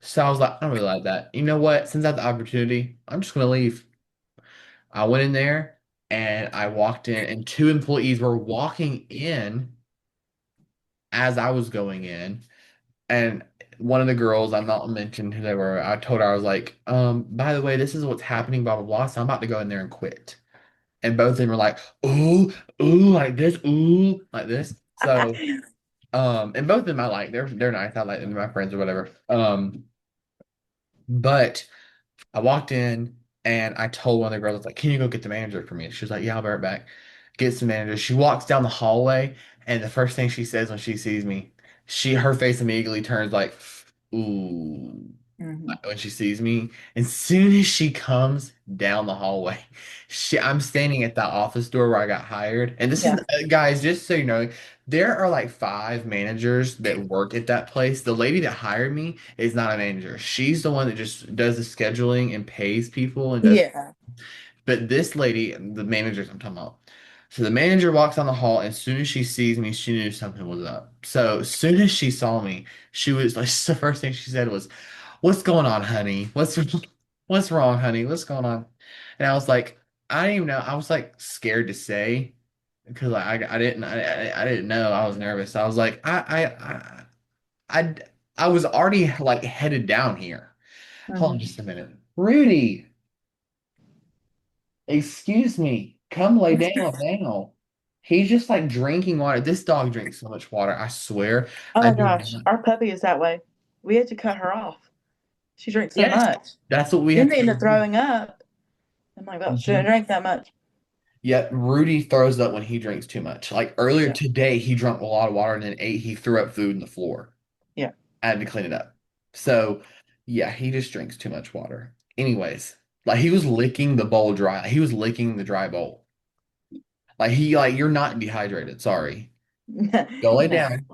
So I was like, I don't really like that. You know what? Since I have the opportunity, I'm just going to leave. I went in there and I walked in, and 2 employees were walking in as I was going in. And one of the girls, I'm not mentioning who they were, I told her, I was like, by the way, this is what's happening, blah, blah, blah. So I'm about to go in there and quit. And both of them were like, ooh, ooh, like this, ooh, like this. So, and both of them I like, they're nice. I like them, they're my friends or whatever. But I walked in and I told one of the girls, I was like, can you go get the manager for me? She was like, yeah, I'll be right back. Gets the manager. She walks down the hallway, and the first thing she says when she sees me, her face immediately turns like, ooh, Hmm. when she sees me. As soon as she comes down the hallway, I'm standing at that office door where I got hired. And this is, Yeah. guys, just so you know, there are like 5 managers that work at that place. The lady that hired me is not a manager. She's the one that just does the scheduling and pays people and does. Yeah. But this lady, the managers I'm talking about. So the manager walks down the hall, and as soon as she sees me, she knew something was up. So as soon as she saw me, she was like, the first thing she said was, "What's going on, honey? What's wrong, honey? What's going on?" And I was like, I didn't even know. I was like scared to say because like, I didn't know. I was nervous. I was like, I I was already like headed down here. Hold on Hmm. just a minute. Rudy, excuse me. Come lay down now. He's just like drinking water. This dog drinks so much water. I swear. Oh I my do gosh, not. our puppy is that way. We had to cut her off. She drinks so Yes, much. that's what we Then have they to end up do. throwing up. I'm like, oh, shouldn't Mhm. drink that much. Yep, Rudy throws up when he drinks too much. Like earlier Yeah, today, he drank a lot of water and then ate. He threw up food in the floor. yeah. I had to clean it up. So, yeah, he just drinks too much water. Anyways, like he was licking the bowl dry. He was licking the dry bowl. Like you're not dehydrated. Sorry. Go lay No. down.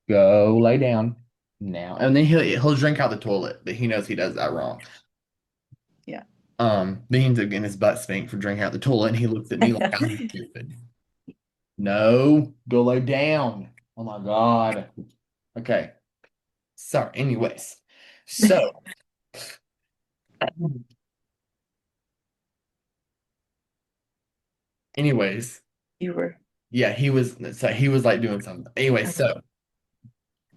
Go lay down now. And then he'll drink out the toilet, but he knows he does that wrong. Yeah. Then he ends up getting his butt spanked for drinking out the toilet, and he looks at me like I'm stupid. No, go lay down. Oh my God. Okay. Sorry. Anyways, so anyways, You were yeah, he was like doing something. Anyway, okay. so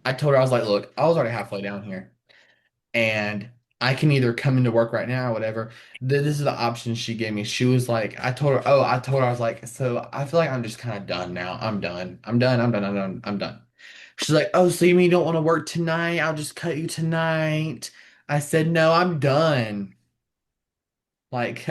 I told her I was like, look, I was already halfway down here, and I can either come into work right now or whatever. This is the option she gave me. She was like, I told her I was like, so I feel like I'm just kind of done now. I'm done. I'm done. I'm done. I'm done. I'm done. She's like, oh, so you mean you don't want to work tonight? I'll just cut you tonight. I said, no, I'm done. Like,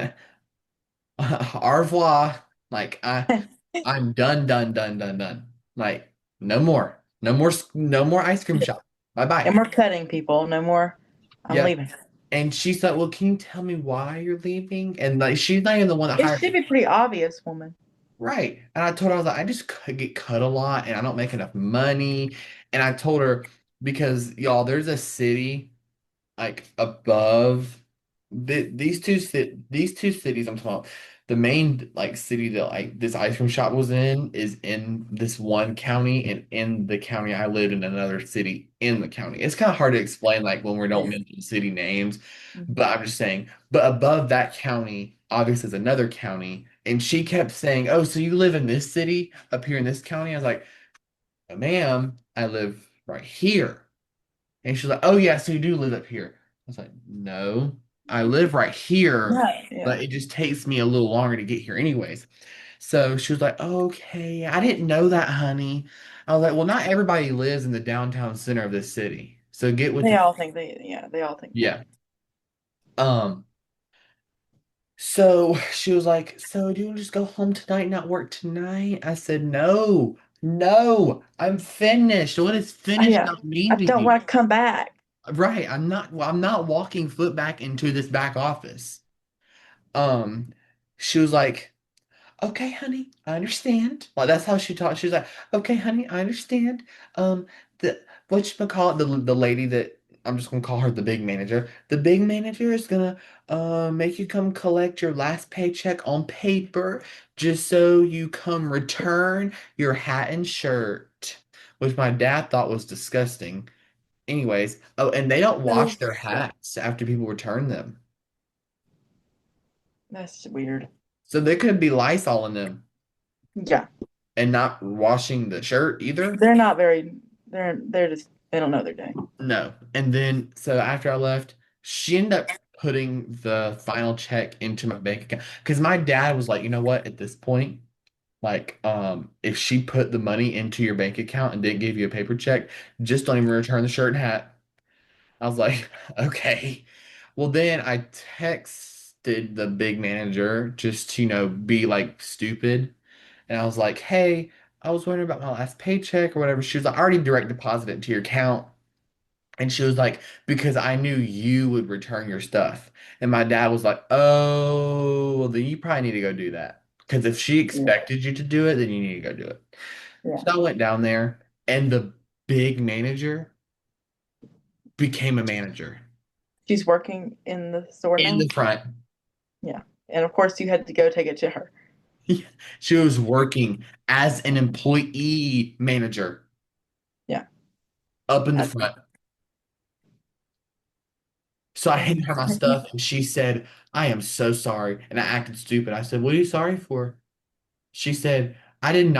au revoir. Like, I'm done, done, done, done, done. Like, no more. No more, no more ice cream shop. Bye bye. And we're cutting people. No more. I'm Yeah. leaving. And she's like, well, can you tell me why you're leaving? And like, she's not even the one that It hired should me. be pretty obvious, woman. Right. And I told her, I was like, I just get cut a lot and I don't make enough money. And I told her, because y'all, there's a city like above these two cities I'm talking about. The main like city that like this ice cream shop was in is in this one county, and in the county I lived in another city in the county. It's kind of hard to explain like when we don't Yeah. mention city names, Mhm. but I'm just saying. But above that county, obviously, is another county, and she kept saying, "Oh, so you live in this city up here in this county?" I was like, "Oh, ma'am, I live right here." And she's like, "Oh yeah, so you do live up here." I was like, "No, I live right here, Yeah, but yeah. it just takes me a little longer to get here anyways." So she was like, "Okay, I didn't know that, honey." I was like, "Well, not everybody lives in the downtown center of this city. So get with They the all think they all think that. yeah." Um, so she was like, "So do you want to just go home tonight, and not work tonight?" I said, "No, no, I'm finished. What does finished Yeah. not I mean to don't you?" want to come back. Right. I'm not walking foot back into this back office. Um, she was like, okay, honey, I understand. Like that's how she talked. She was like, okay, honey, I understand. Um, the whatchamacallit, the lady that I'm just gonna call her the big manager. The big manager is gonna make you come collect your last paycheck on paper just so you come return your hat and shirt, which my dad thought was disgusting. Anyways, oh, and they don't So wash their yeah, hats after people return them. that's weird. So there could be Lysol in them Yeah. and not washing the shirt either. They're not very they're just they don't know their day. No. And then, so after I left, she ended up putting the final check into my bank account. Because my dad was like, you know what, at this point, like, if she put the money into your bank account and didn't give you a paper check, just don't even return the shirt and hat. I was like, okay. Well, then I texted the big manager just to, be like stupid. And I was like, hey, I was wondering about my last paycheck or whatever. She was like, I already direct deposited into your account. And she was like, because I knew you would return your stuff. And my dad was like, oh, well, then you probably need to go do that. Because if she Yeah. expected you to do it, then you need to go do it. Yeah. So I went down there, and the big manager became a manager She's working in the store in now. the front. Yeah. And of course you had to go take it to her. She was working as an employee manager Yeah. up in the That's front. So I handed her my stuff and she said, I am so sorry. And I acted stupid. I said, what are you sorry for? She said, I did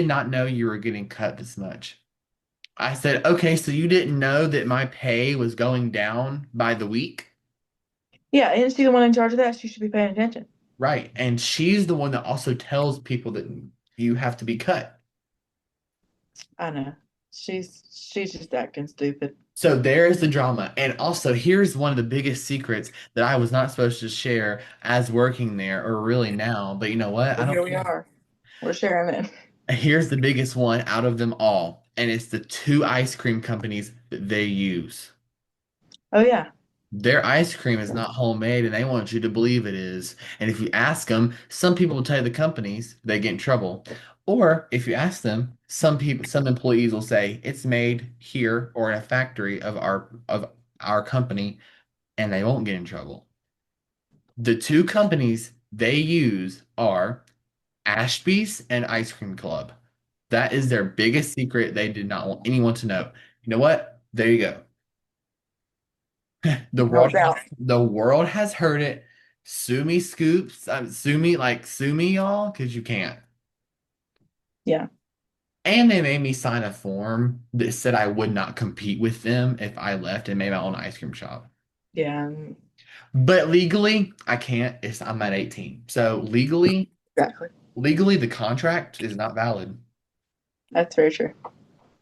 not know you were getting cut this much. I said, okay, so you didn't know that my pay was going down by the week? yeah, isn't she the one in charge of that? She should be paying attention. Right. And she's the one that also tells people that, you have to be cut. I know. She's just acting stupid. So there's the drama. And also, here's one of the biggest secrets that I was not supposed to share as working there, or really now, but you know what? I But don't here we care. are. We're sharing it. Here's the biggest one out of them all, and it's the two ice cream companies that they use. Oh yeah. Their ice cream is not homemade, and they want you to believe it is. And if you ask them, some people will tell you the companies, they get in trouble. Or if you ask them, some employees will say it's made here or in a factory of our company, and they won't get in trouble. The two companies they use are Ashby's and Ice Cream Club. That is their biggest secret. They did not want anyone to know. You know what? There you go. The No world has doubt. the world has heard it. Sue me, Scoops. Sue me, y'all, because you can't. Yeah. And they made me sign a form that said I would not compete with them if I left and made my own ice cream shop. Yeah. But legally, I can't. I'm at 18. So Exactly. legally, the contract is not valid. That's very true.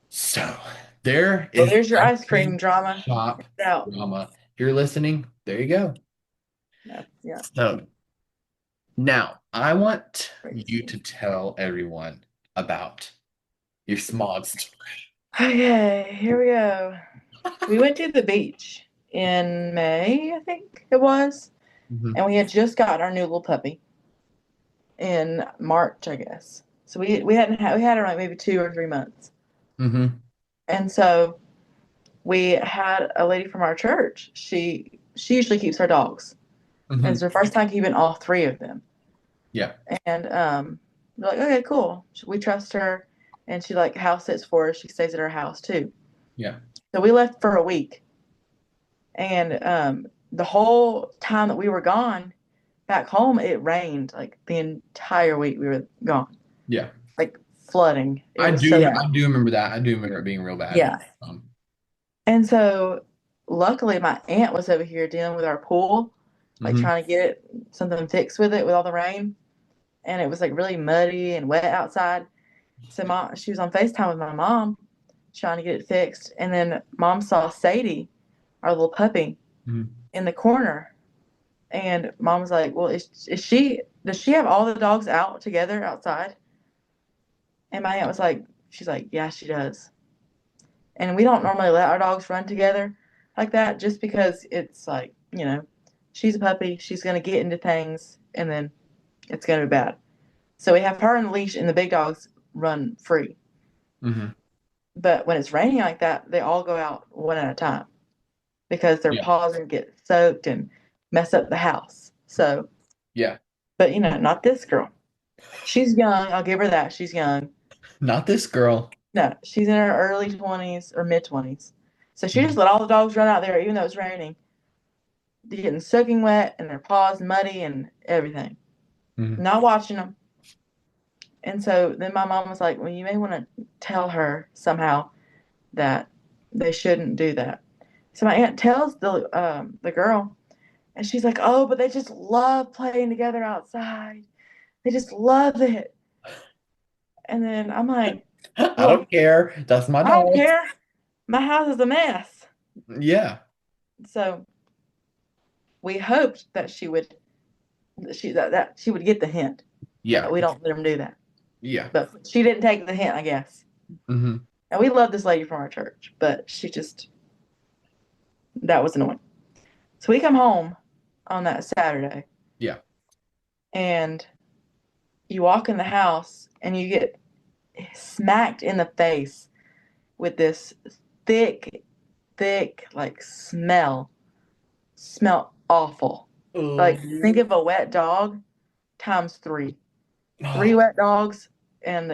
So there Well, is there's your ice ice cream cream drama. shop It's out. drama. If you're listening, there you go. Yeah. Yeah. So now I want you Crazy. to tell everyone about your smog story. Okay, here we go. We went to the beach in May, I think it was, Hmm. and we had just gotten our new little puppy in March, I guess. So we had her like maybe 2 or 3 months, Hmm. and so we had a lady from our church. She usually keeps our dogs, and it's Hmm. her first time keeping all three of them. Yeah. And we're like, okay, cool. We trust her, and she like house sits for us. She stays at our house too. Yeah. So we left for a week, and the whole time that we were gone back home, it rained like the entire week we were gone, Yeah. like flooding. It was so bad. I do remember that. I do remember it being real bad. Yeah. Um, And so luckily my aunt was over here dealing with our pool, like hmm. trying to get it something fixed with it with all the rain. And it was like really muddy and wet outside. So she was on FaceTime with my mom trying to get it fixed. And then mom saw Sadie, our little puppy, Hmm. in the corner. And mom was like, well, does she have all the dogs out together outside? And my aunt was like, she's like, yeah, she does. And we don't normally let our dogs run together like that just because it's like, she's a puppy. She's going to get into things and then it's going to be bad. So we have her on the leash and the big dogs run free. Hmm. But when it's raining like that, they all go out one at a time because their Yeah. paws can get soaked and mess up the house. So, Yeah. but not this girl. She's young. I'll give her that. She's young. Not this girl. No, she's in her early 20s or mid 20s. So she just Hmm. let all the dogs run out there, even though it's raining. They're getting soaking wet and their paws muddy and everything. Hmm. Not watching them. And so then my mom was like, well, you may want to tell her somehow that they shouldn't do that. So my aunt tells the girl, and she's like, oh, but they just love playing together outside. They just love it. And then I'm like, I well, don't care. That's my I don't dog. care. My house is a mess. Yeah. So we hoped that that she would get the hint Yeah. that we don't let them do that. Yeah. But she didn't take the hint, I guess. Hmm. And we love this lady from our church, but that was annoying. So we come home on that Saturday, Yeah. and you walk in the house and you get smacked in the face with this thick, thick, like smell awful. Like think Oh. of a wet dog times three. Three Oh. wet dogs, and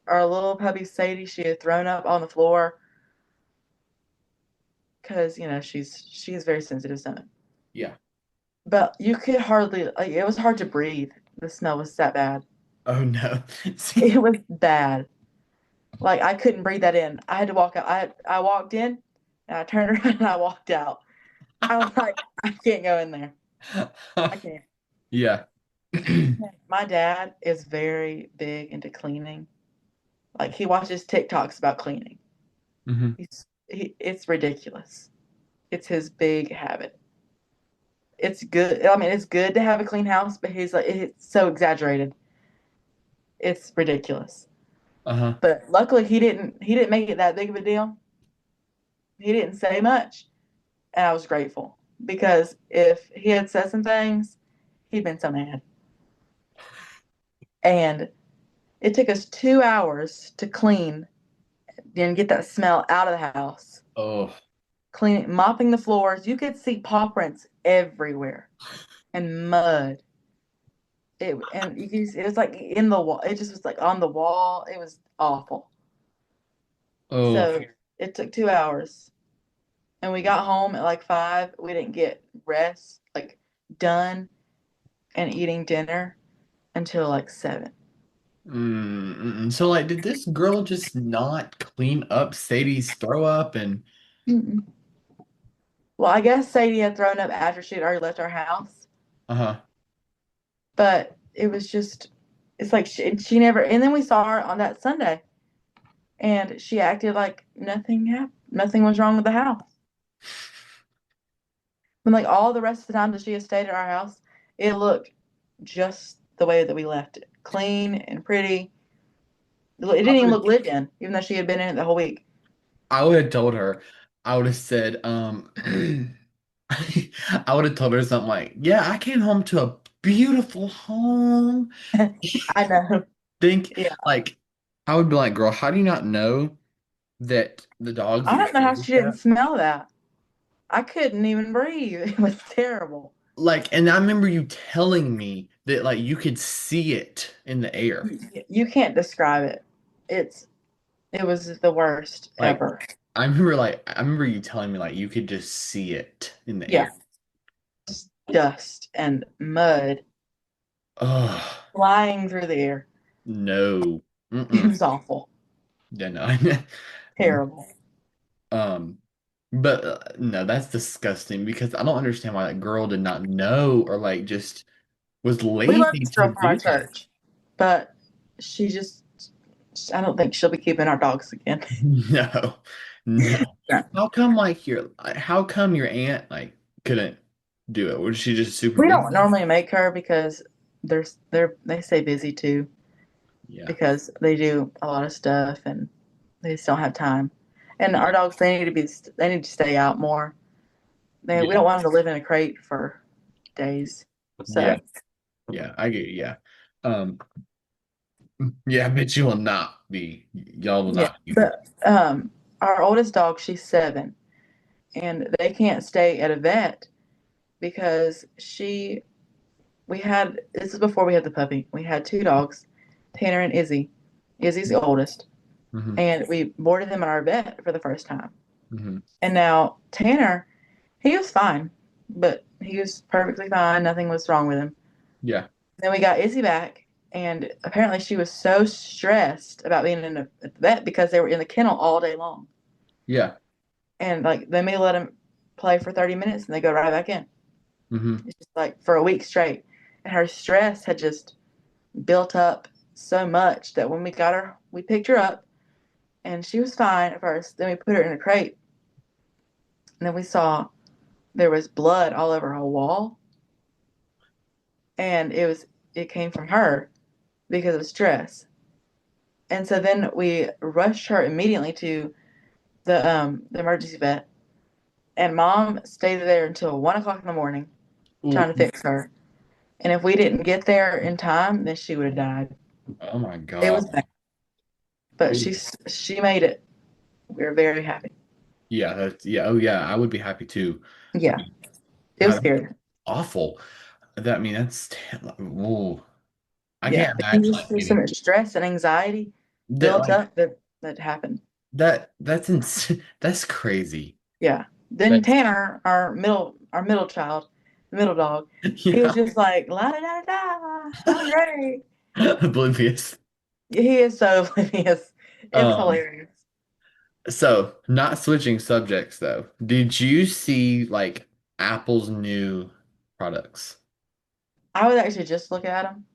our little puppy Sadie, she had thrown up on the floor because she has very sensitive stomach. Yeah. But you could hardly like it was hard to breathe. The smell was that bad. Oh no. See, It was bad. Like I couldn't breathe that in. I had to walk out. I walked in and I turned around and I walked out. I was like, I can't go in there. I can't. yeah. My dad is very big into cleaning. Like he watches TikToks about cleaning. Hmm. It's ridiculous. It's his big habit. It's good. I mean, it's good to have a clean house, but he's like, it's so exaggerated. It's ridiculous. Uh-huh. But luckily, he didn't make it that big of a deal. He didn't say much, and I was grateful because if he had said some things, he'd been so mad. And it took us 2 hours to clean and get that smell out of the house. Oh, Cleaning, mopping the floors. You could see paw prints everywhere and mud. And it was like in the wall. It just was like on the wall. It was awful. oh, So it took 2 hours, and we got home at like 5. We didn't get rest, like done and eating dinner until like 7. So like, did this girl just not clean up Sadie's throw up and Mm-mm. Well, I guess Sadie had thrown up after she had already left our house, uh-huh. but it was just, it's like she never, and then we saw her on that Sunday, and she acted like nothing happened, nothing was wrong with the house. When like all the rest of the time that she had stayed at our house, it looked just the way that we left it, clean and pretty. It I didn't even would look lived in, even though she had been in it the whole week. I would have told her, I would have said, I would have told her something like, yeah, I came home to a beautiful home. I know. Think Yeah. like I would be like, girl, how do you not know that the dogs I that you don't know how she didn't babysat? smell that. I couldn't even breathe. It was terrible. Like, and I remember you telling me that like you could see it in the air. You can't describe it. It's it was the worst Like ever. I remember you telling me like you could just see it in the Yeah, air. dust and mud Oh flying through the air. no. It Mm-mm. was awful, Yeah, no. terrible. Um, but no, that's disgusting because I don't understand why that girl did not know or like just was We love lazy this to girl from our do that. church, but she just, I don't think she'll be keeping our dogs again. No, no. Yeah. How come your aunt like couldn't do it? Was she just super We don't busy? normally make her because they stay busy too Yeah, because they do a lot of stuff and they just don't have time. And our dogs, they need to stay out more. We yeah, don't want them to live in a crate for days. yeah, So yeah. I get you. Yeah. Um, yeah, I bet you will not be. Y'all will yeah, not be. but our oldest dog, she's 7, and they can't stay at a vet because we had this is before we had the puppy. We had 2 dogs, Tanner and Izzy. Izzy's the oldest, Hmm. and we boarded them at our vet for the first time. Hmm. And now Tanner, he was fine, but he was perfectly fine. Nothing was wrong with him. Yeah, Then we got Izzy back, and apparently she was so stressed about being at the vet because they were in the kennel all day long. yeah. And like they may let him play for 30 minutes and they go right back in. Hmm. It's just like for a week straight. And her stress had just built up so much that when we got her, we picked her up and she was fine at first. Then we put her in a crate, and then we saw there was blood all over her wall, and it came from her because of stress. And so then we rushed her immediately to the emergency vet, and mom stayed there until 1 o'clock in the morning Ooh, trying to fix her. And if we didn't get there in time, then she would have died. oh my It God. was bad, but Ooh. she made it. We were very happy. Yeah, yeah. Oh yeah, I would be happy too. I Yeah, mean, it was God, that's scary. awful. That I mean, ooh, I Yeah, can't he imagine just like there's so getting much stress and anxiety that. built Like up that happened. that's crazy. Yeah. Then That's Tanner, our middle child, the middle dog, he was yeah, just like la da da da. I'm great. oblivious. He is so oblivious. It's Um, hilarious. so not switching subjects though. Did you see like Apple's new products? I was actually just looking at them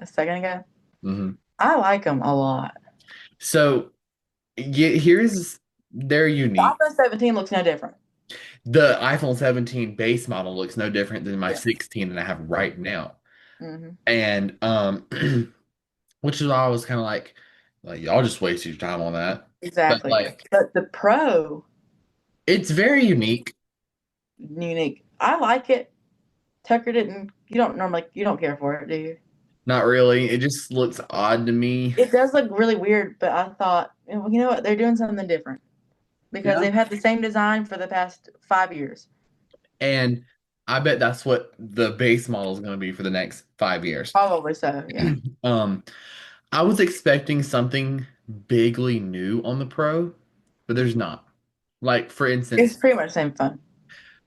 a second ago. Hmm. I like them a lot. So here's they're The unique. iPhone 17 looks no different. The iPhone 17 base model looks no different than my Yeah. 16 that I have right now. Hmm. And which is why I was kind of like y'all just wasted your time on that. But Exactly. like But the Pro, it's very unique. unique. I like it. Tucker didn't. You don't normally. You don't care for it, do you? Not really. It just looks odd to me. It does look really weird, but I thought, you know what? They're doing something different because Yeah. they've had the same design for the past 5 years. And I bet that's what the base model is going to be for the next 5 years. Probably so. Yeah. Um, I was expecting something bigly new on the Pro, but there's not. Like It's pretty much the same phone.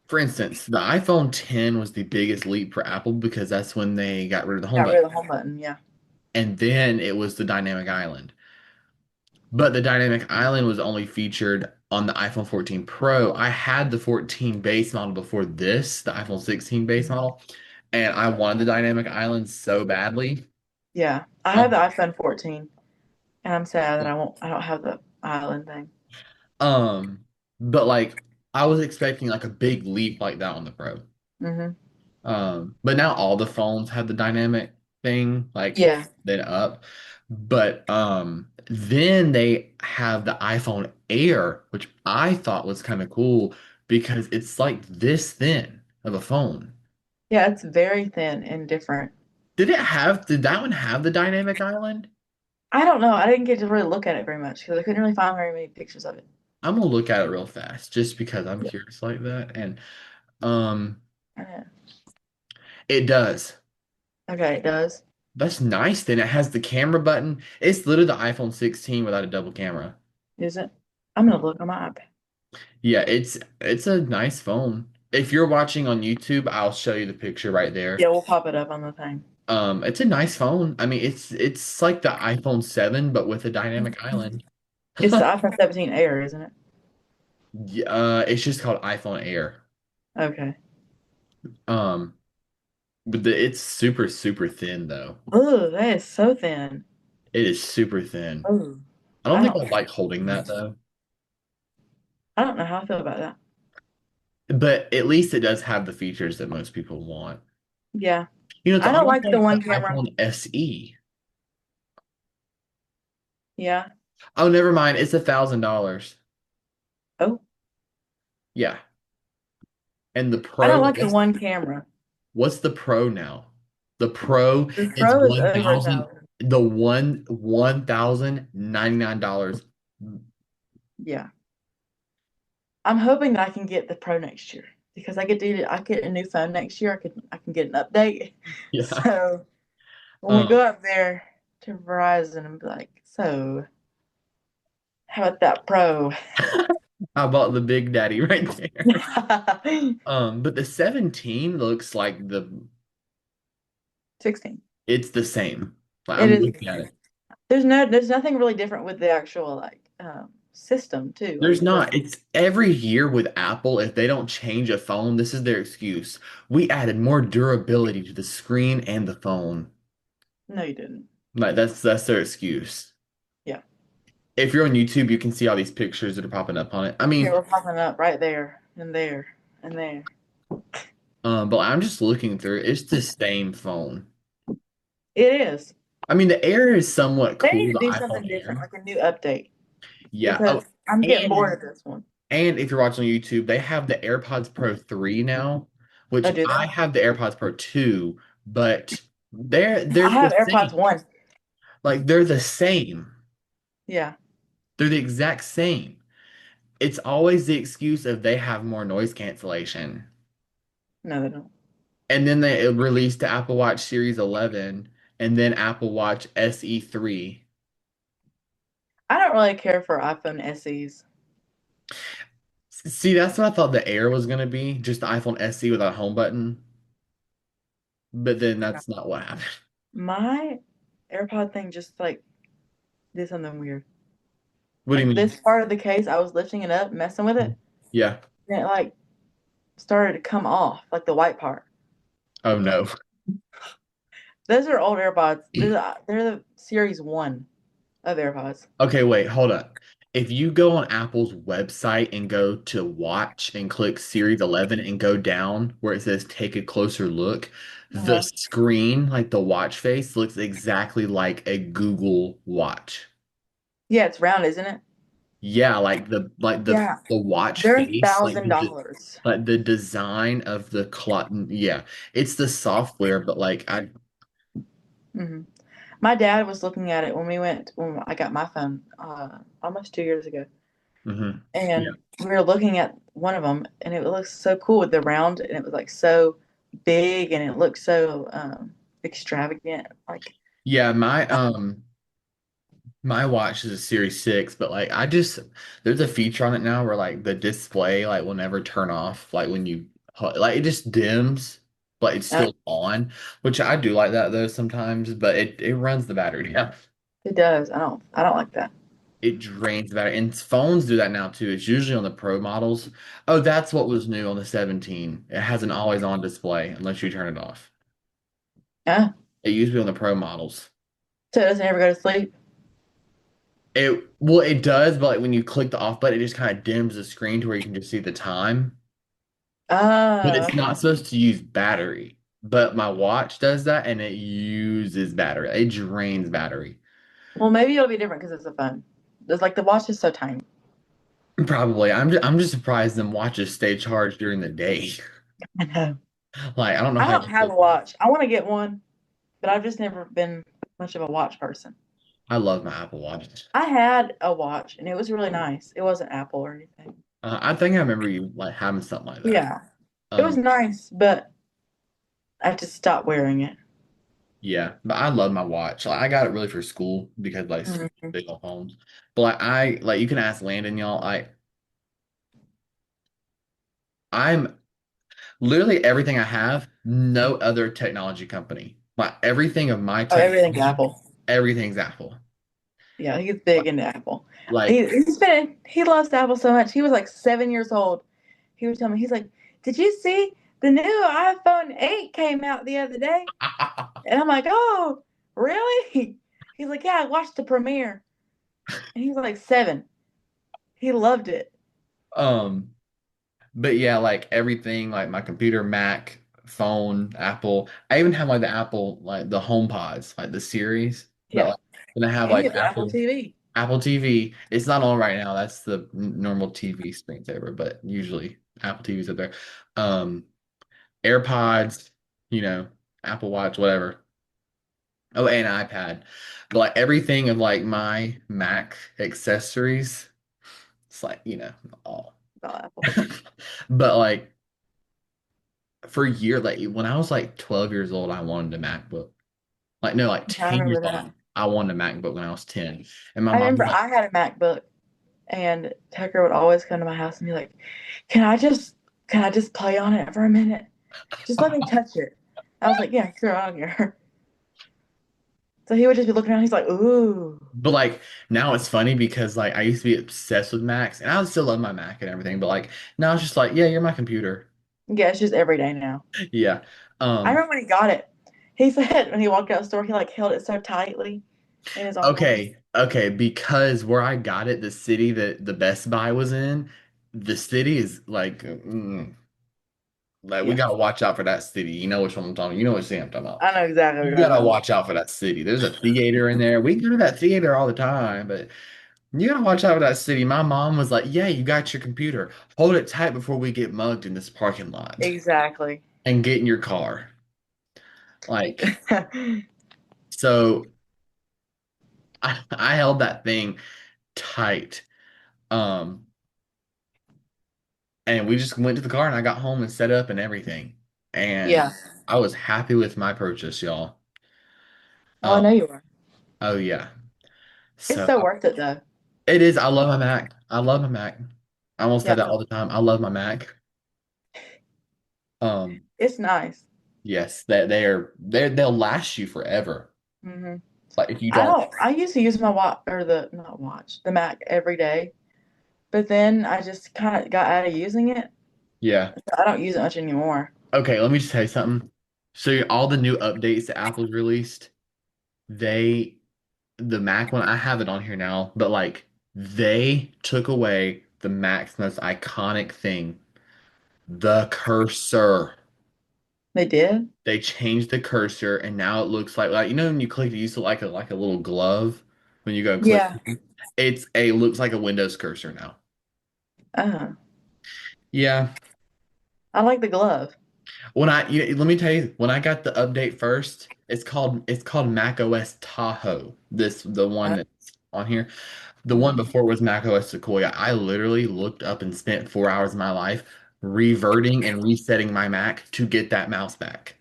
for instance, the iPhone 10 was the biggest leap for Apple because that's when they got rid of the home Got rid button. of the home button. Yeah. And then it was the dynamic island. But the dynamic island was only featured on the iPhone 14 Pro. I had the 14 base model before this, the iPhone 16 base model, and I wanted the dynamic island so badly. Yeah. I have the Um, iPhone 14, and I'm sad that I won't. I don't have the island thing. um, but like I was expecting like a big leap like that on the Pro. Hmm. But now all the phones have the dynamic thing, like Yeah. then up. But then they have the iPhone Air, which I thought was kind of cool because it's like this thin of a phone. Yeah. It's very thin and different. Did that one have the dynamic island? I don't know. I didn't get to really look at it very much because I couldn't really find very many pictures of it. I'm gonna look at it real fast just because I'm Yeah. curious like that. And um Uh, it does. Okay, it does. That's nice. Then it has the camera button. It's literally the iPhone 16 without a double camera. Is it? I'm gonna look on my iPad. Yeah, it's a nice phone. If you're watching on YouTube, I'll show you the picture right there. Yeah, we'll pop it up on the thing. It's a nice phone. I mean, it's like the iPhone 7, but with a dynamic island. It's the iPhone 17 Air, isn't it? It's just called iPhone Air. Okay. Um, but it's super, super thin though. Oh, that is so thin. It is super thin. Oh, I don't I think don't. I like holding that though. I don't know how I feel about that. But at least it does have the features that most people want. Yeah, You know, it's I don't almost like the like the one camera. iPhone SE. Yeah. Oh, never mind. It's $1,000. Oh, Yeah. And the I Pro, don't like the one camera. what's the Pro now? The Pro The is Pro is over a 1,000, thousand. the $1,099. Yeah, I'm hoping that I can get the Pro next year because I get a new phone next year. I can get an update. Yeah. So when we Um, go up there to Verizon and be like, so how about that Pro? I bought the Big Daddy right there. But the 17 looks like 16. it's the same. Like, It I'm is. looking at it. There's nothing really different with the actual like system too. Like There's it not. doesn't. It's every year with Apple, if they don't change a phone, this is their excuse. We added more durability to the screen and the phone. No, you didn't. Like that's their excuse. Yeah. If you're on YouTube, you can see all these pictures that are popping up on it. I Here mean, we're popping up right there and there and there. but I'm just looking through it. It's the same phone. It is. I mean, the Air is somewhat They cool, need the to do iPhone something different, Air. like a new update, Yeah. because Oh, I'm getting bored and of this one. and if you're watching on YouTube, they have the AirPods Pro 3 now, which Oh, do I they? have the AirPods Pro 2, but they're I have the AirPods same. one. Like they're the same. Yeah. They're the exact same. It's always the excuse of they have more noise cancellation. No, they don't. And then they released the Apple Watch Series 11 and then Apple Watch SE 3. I don't really care for iPhone SEs. See, that's what I thought the Air was going to be, just the iPhone SE without a home button. But then that's not what happened. My AirPod thing just like did something weird. What do you Like mean? this part of the case, I was lifting it up, messing with it, Yeah. and it like started to come off, like the white part. Oh no. Those are old AirPods. They're the Series 1 of AirPods. Okay, wait, hold up. If you go on Apple's website and go to watch and click Series 11 and go down where it says take a closer look, the Uh-huh. screen, like the watch face, looks exactly like a Google Watch. Yeah, it's round, isn't it? Yeah, like Yeah, the watch they're face, $1,000. like the design of the clock. Yeah, it's the software, but like I. Hmm. My dad was looking at it when I got my phone almost 2 years ago, Mhm. Yeah. and we were looking at one of them, and it looks so cool with the round, and it was like so big, and it looked so extravagant. Like, Yeah, my watch is a Series 6, but like there's a feature on it now where like the display like will never turn off like when you like it just dims, but it's uh, still on, which I do like that though sometimes, but it runs the battery down. it does. I don't like that. It drains the battery. And phones do that now too. It's usually on the Pro models. Oh, that's what was new on the 17. It has an always on display unless you turn it off. Yeah, It used to be on the Pro models. so it doesn't ever go to sleep. It does, but like when you click the off button, it just kind of dims the screen to where you can just see the time. But Oh, it's not supposed to use battery. But my watch does that and it uses battery. It drains battery. well, maybe it'll be different because it's a phone. It's like the watch is so tiny. Probably. I'm just surprised them watches stay charged during the day. I know. Like I don't know I how don't you have feel. a watch. I want to get one, but I've just never been much of a watch person. I love my Apple Watch. I had a watch and it was really nice. It wasn't Apple or anything. I think I remember you like having something like that. Yeah, it was Um, nice, but I just stopped wearing it. yeah, but I love my watch. Like, I got it really for school because like school Mhm. big on phones. But like I like you can ask Landon, y'all. I'm literally everything I have, no other technology company. Like everything of my Oh, everything's technology, Apple. everything's Apple. Yeah, he's big into Apple. Like He loves Apple so much. He was like 7 years old. He was telling me, he's like, "Did you see the new iPhone 8 came out the other day?" And I'm like, "Oh, really?" He's like, "Yeah, I watched the premiere." And he was like 7. He loved it. um but yeah, like everything, like my computer, Mac, phone, Apple. I even have like the Apple, like the Home Pods, like the series that Yeah. like then I have And he like has Apple TV. Apple TV. It's not on right now. That's the normal TV screensaver, but usually Apple TV's up there. Um, AirPods, you know, Apple Watch, whatever. Oh, and iPad. But like everything of like my Mac accessories, it's like, all. About Apple. But like for a year, like when I was like 12 years old, I wanted a MacBook. Like no, like I 10 years remember old, that. I wanted a MacBook when I was 10. And my I mom remember was like, I had a MacBook and Tucker would always come to my house and be like, "Can I just can I just play on it for a minute? Just let me touch it." I was like, "Yeah, sure, I don't care." So he would just be looking around, he's like, "Ooh." but like now it's funny because like I used to be obsessed with Macs and I would still love my Mac and everything, but like now it's just like, yeah, you're my computer. Yeah, it's just every day now. Yeah. I Um, remember when he got it. He said when he walked out the store, he like held it so tightly in his arms. okay, because where I got it, the city that the Best Buy was in, the city is like we Yeah, gotta watch out for that city. You know which one I'm talking. You know which city I'm talking about. I know exactly what You you're talking gotta about. watch out for that city. There's a theater in there. We go to that theater all the time, but you gotta watch out for that city. My mom was like, "Yeah, you got your computer. Hold it tight before we get mugged in this parking lot Exactly. and get in your car." Like, so I held that thing tight. Um, and we just went to the car and I got home and set up and everything. And Yeah. I was happy with my purchase, y'all. Oh, I Um, know you are. oh yeah. It's So so worth it though. it is. I love my Mac. I love my Mac. I almost say Yeah, that all the time. I love my Mac. Um, it's nice. yes, that they'll last you forever. Hmm. Like if you I don't, don't. I used to use my watch or the not watch the Mac every day, but then I just kind of got out of using it. yeah. So I don't use it much anymore. Okay, let me just tell you something. So all the new updates that Apple's released, they the Mac one, I have it on here now, but like they took away the Mac's most iconic thing, the cursor. They did? They changed the cursor and now it looks like you know when you click it used to like a little glove when you go click. Yeah. It looks like a Windows cursor now. Uh, Yeah. I like the glove. Let me tell you, when I got the update first, it's called Mac OS Tahoe. The one Uh, that's on here. The one mhm. before was Mac OS Sequoia. I literally looked up and spent 4 hours of my life reverting and resetting my Mac to get that mouse back.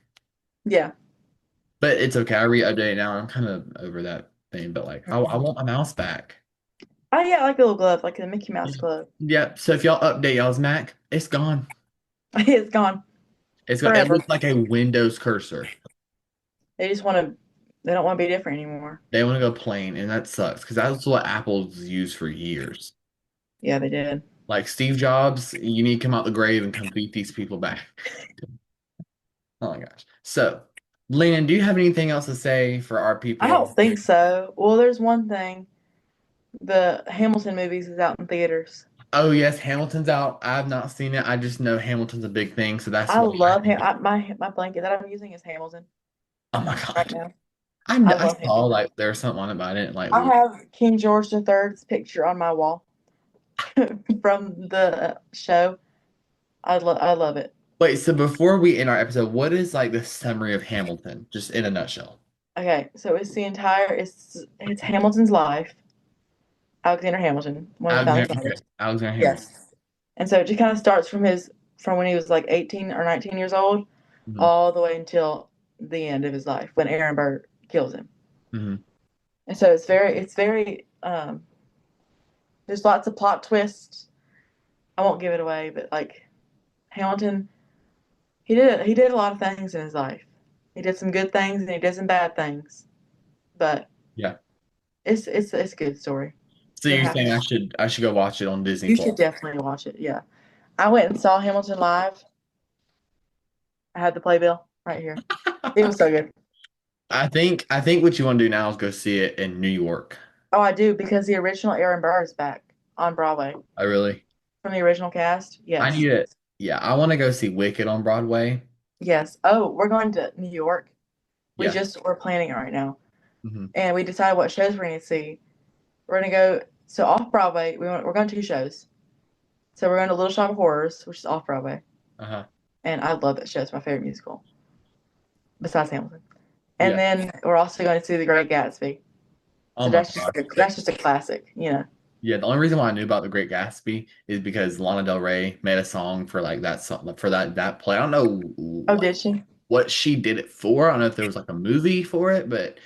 Yeah. But it's okay. I re-updated now. I'm kind of over that thing, but like I Mhm. want my mouse back. Oh yeah, I like the little glove, like the Mickey Mouse glove. Yeah. So if y'all update y'all's Mac, it's gone. It's gone It's gone. It forever. looks like a Windows cursor. They just want to. They don't want to be different anymore. They want to go plain, and that sucks because that's what Apple's used for years. Yeah, they did. Like Steve Jobs, you need to come out the grave and come beat these people back. Oh my gosh. So, Landon, do you have anything else to say for our I people don't over here? think so. Well, there's one thing. The Hamilton movies is out in theaters. Oh yes, Hamilton's out. I have not seen it. I just know Hamilton's a big thing, so that's I why I love think him. it. My blanket that I'm using is Hamilton Oh my right God. now. I, I kn- I love saw Hamilton. like there was something on about it, like I have King George III's picture on my wall from the show. I love it. wait, so before we end our episode, what is like the summary of Hamilton, just in a nutshell? Okay, so it's Hamilton's life. Alexander Hamilton, one of the founding Alexander, okay, fathers. Alexander Hamilton. Yes. And so it just kind of starts from when he was like 18 or 19 years old, Hmm. all the way until the end of his life when Aaron Burr kills him. Hmm. And so it's very there's lots of plot twists. I won't give it away, but like Hamilton, he did a lot of things in his life. He did some good things and he did some bad things, but Yeah. it's a good story. So You'll you're have saying to. I should go watch it on Disney You should Plus. definitely watch it. Yeah, I went and saw Hamilton live. I had the playbill right here. It was so good. I think what you want to do now is go see it in New York. Oh, I do because the original Aaron Burr is back on Broadway I really from the original cast. I Yes, need it. Yeah, I want to go see Wicked on Broadway. yes. Oh, we're going to New York. Yeah. We're planning it right now, Hmm. and we decided what shows we're going to see. We're going to go off Broadway. We're going to two shows. So we're going to Little Shop of Horrors, which is off Broadway, Uh-huh. and I love that show. It's my favorite musical besides Hamilton. And Yeah. then we're also going to see The Great Gatsby. Oh So my gosh. that's just a classic, you know. Yeah, the only reason why I knew about The Great Gatsby is because Lana Del Rey made a song for like that song for that play. I don't know Oh, like did she? what she did it for. I don't know if there was like a movie for it, but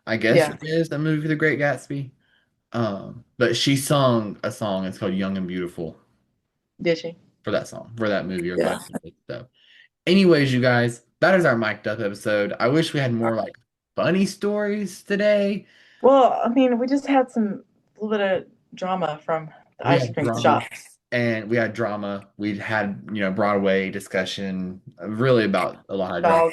I guess Yeah, there is a movie, The Great Gatsby. But she sung a song. It's called Young and Beautiful did she? for that song, for that movie or Yeah. that. So, anyways, you guys, that is our mic'd up episode. I wish we had more like funny stories today. Well, I mean, we just had some a little bit of drama from the We ice had cream drama shop. and we had drama. We had, Broadway discussion really about a lot of drama.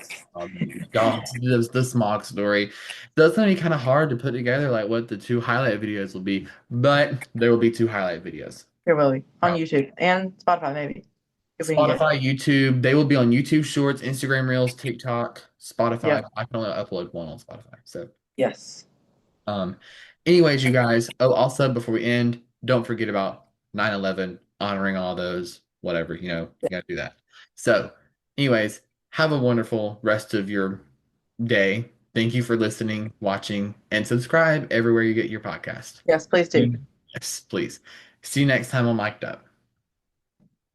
Dogs. Dogs, the smog story. That's gonna be kind of hard to put together, like what the two highlight videos will be, but there will be two highlight videos. Here, Willie, on YouTube and Spotify, maybe if we can get. Spotify, YouTube. They will be on YouTube Shorts, Instagram Reels, TikTok, Spotify. Yep. I can only upload one on Spotify. So, Yes. um, anyways, you guys. Oh, also before we end, don't forget about 9/11, honoring all those, whatever, you gotta do that. So, anyways, have a wonderful rest of your day. Thank you for listening, watching, and subscribe everywhere you get your podcast. Yes, please do. Yes, please. See you next time on Mic'd Up.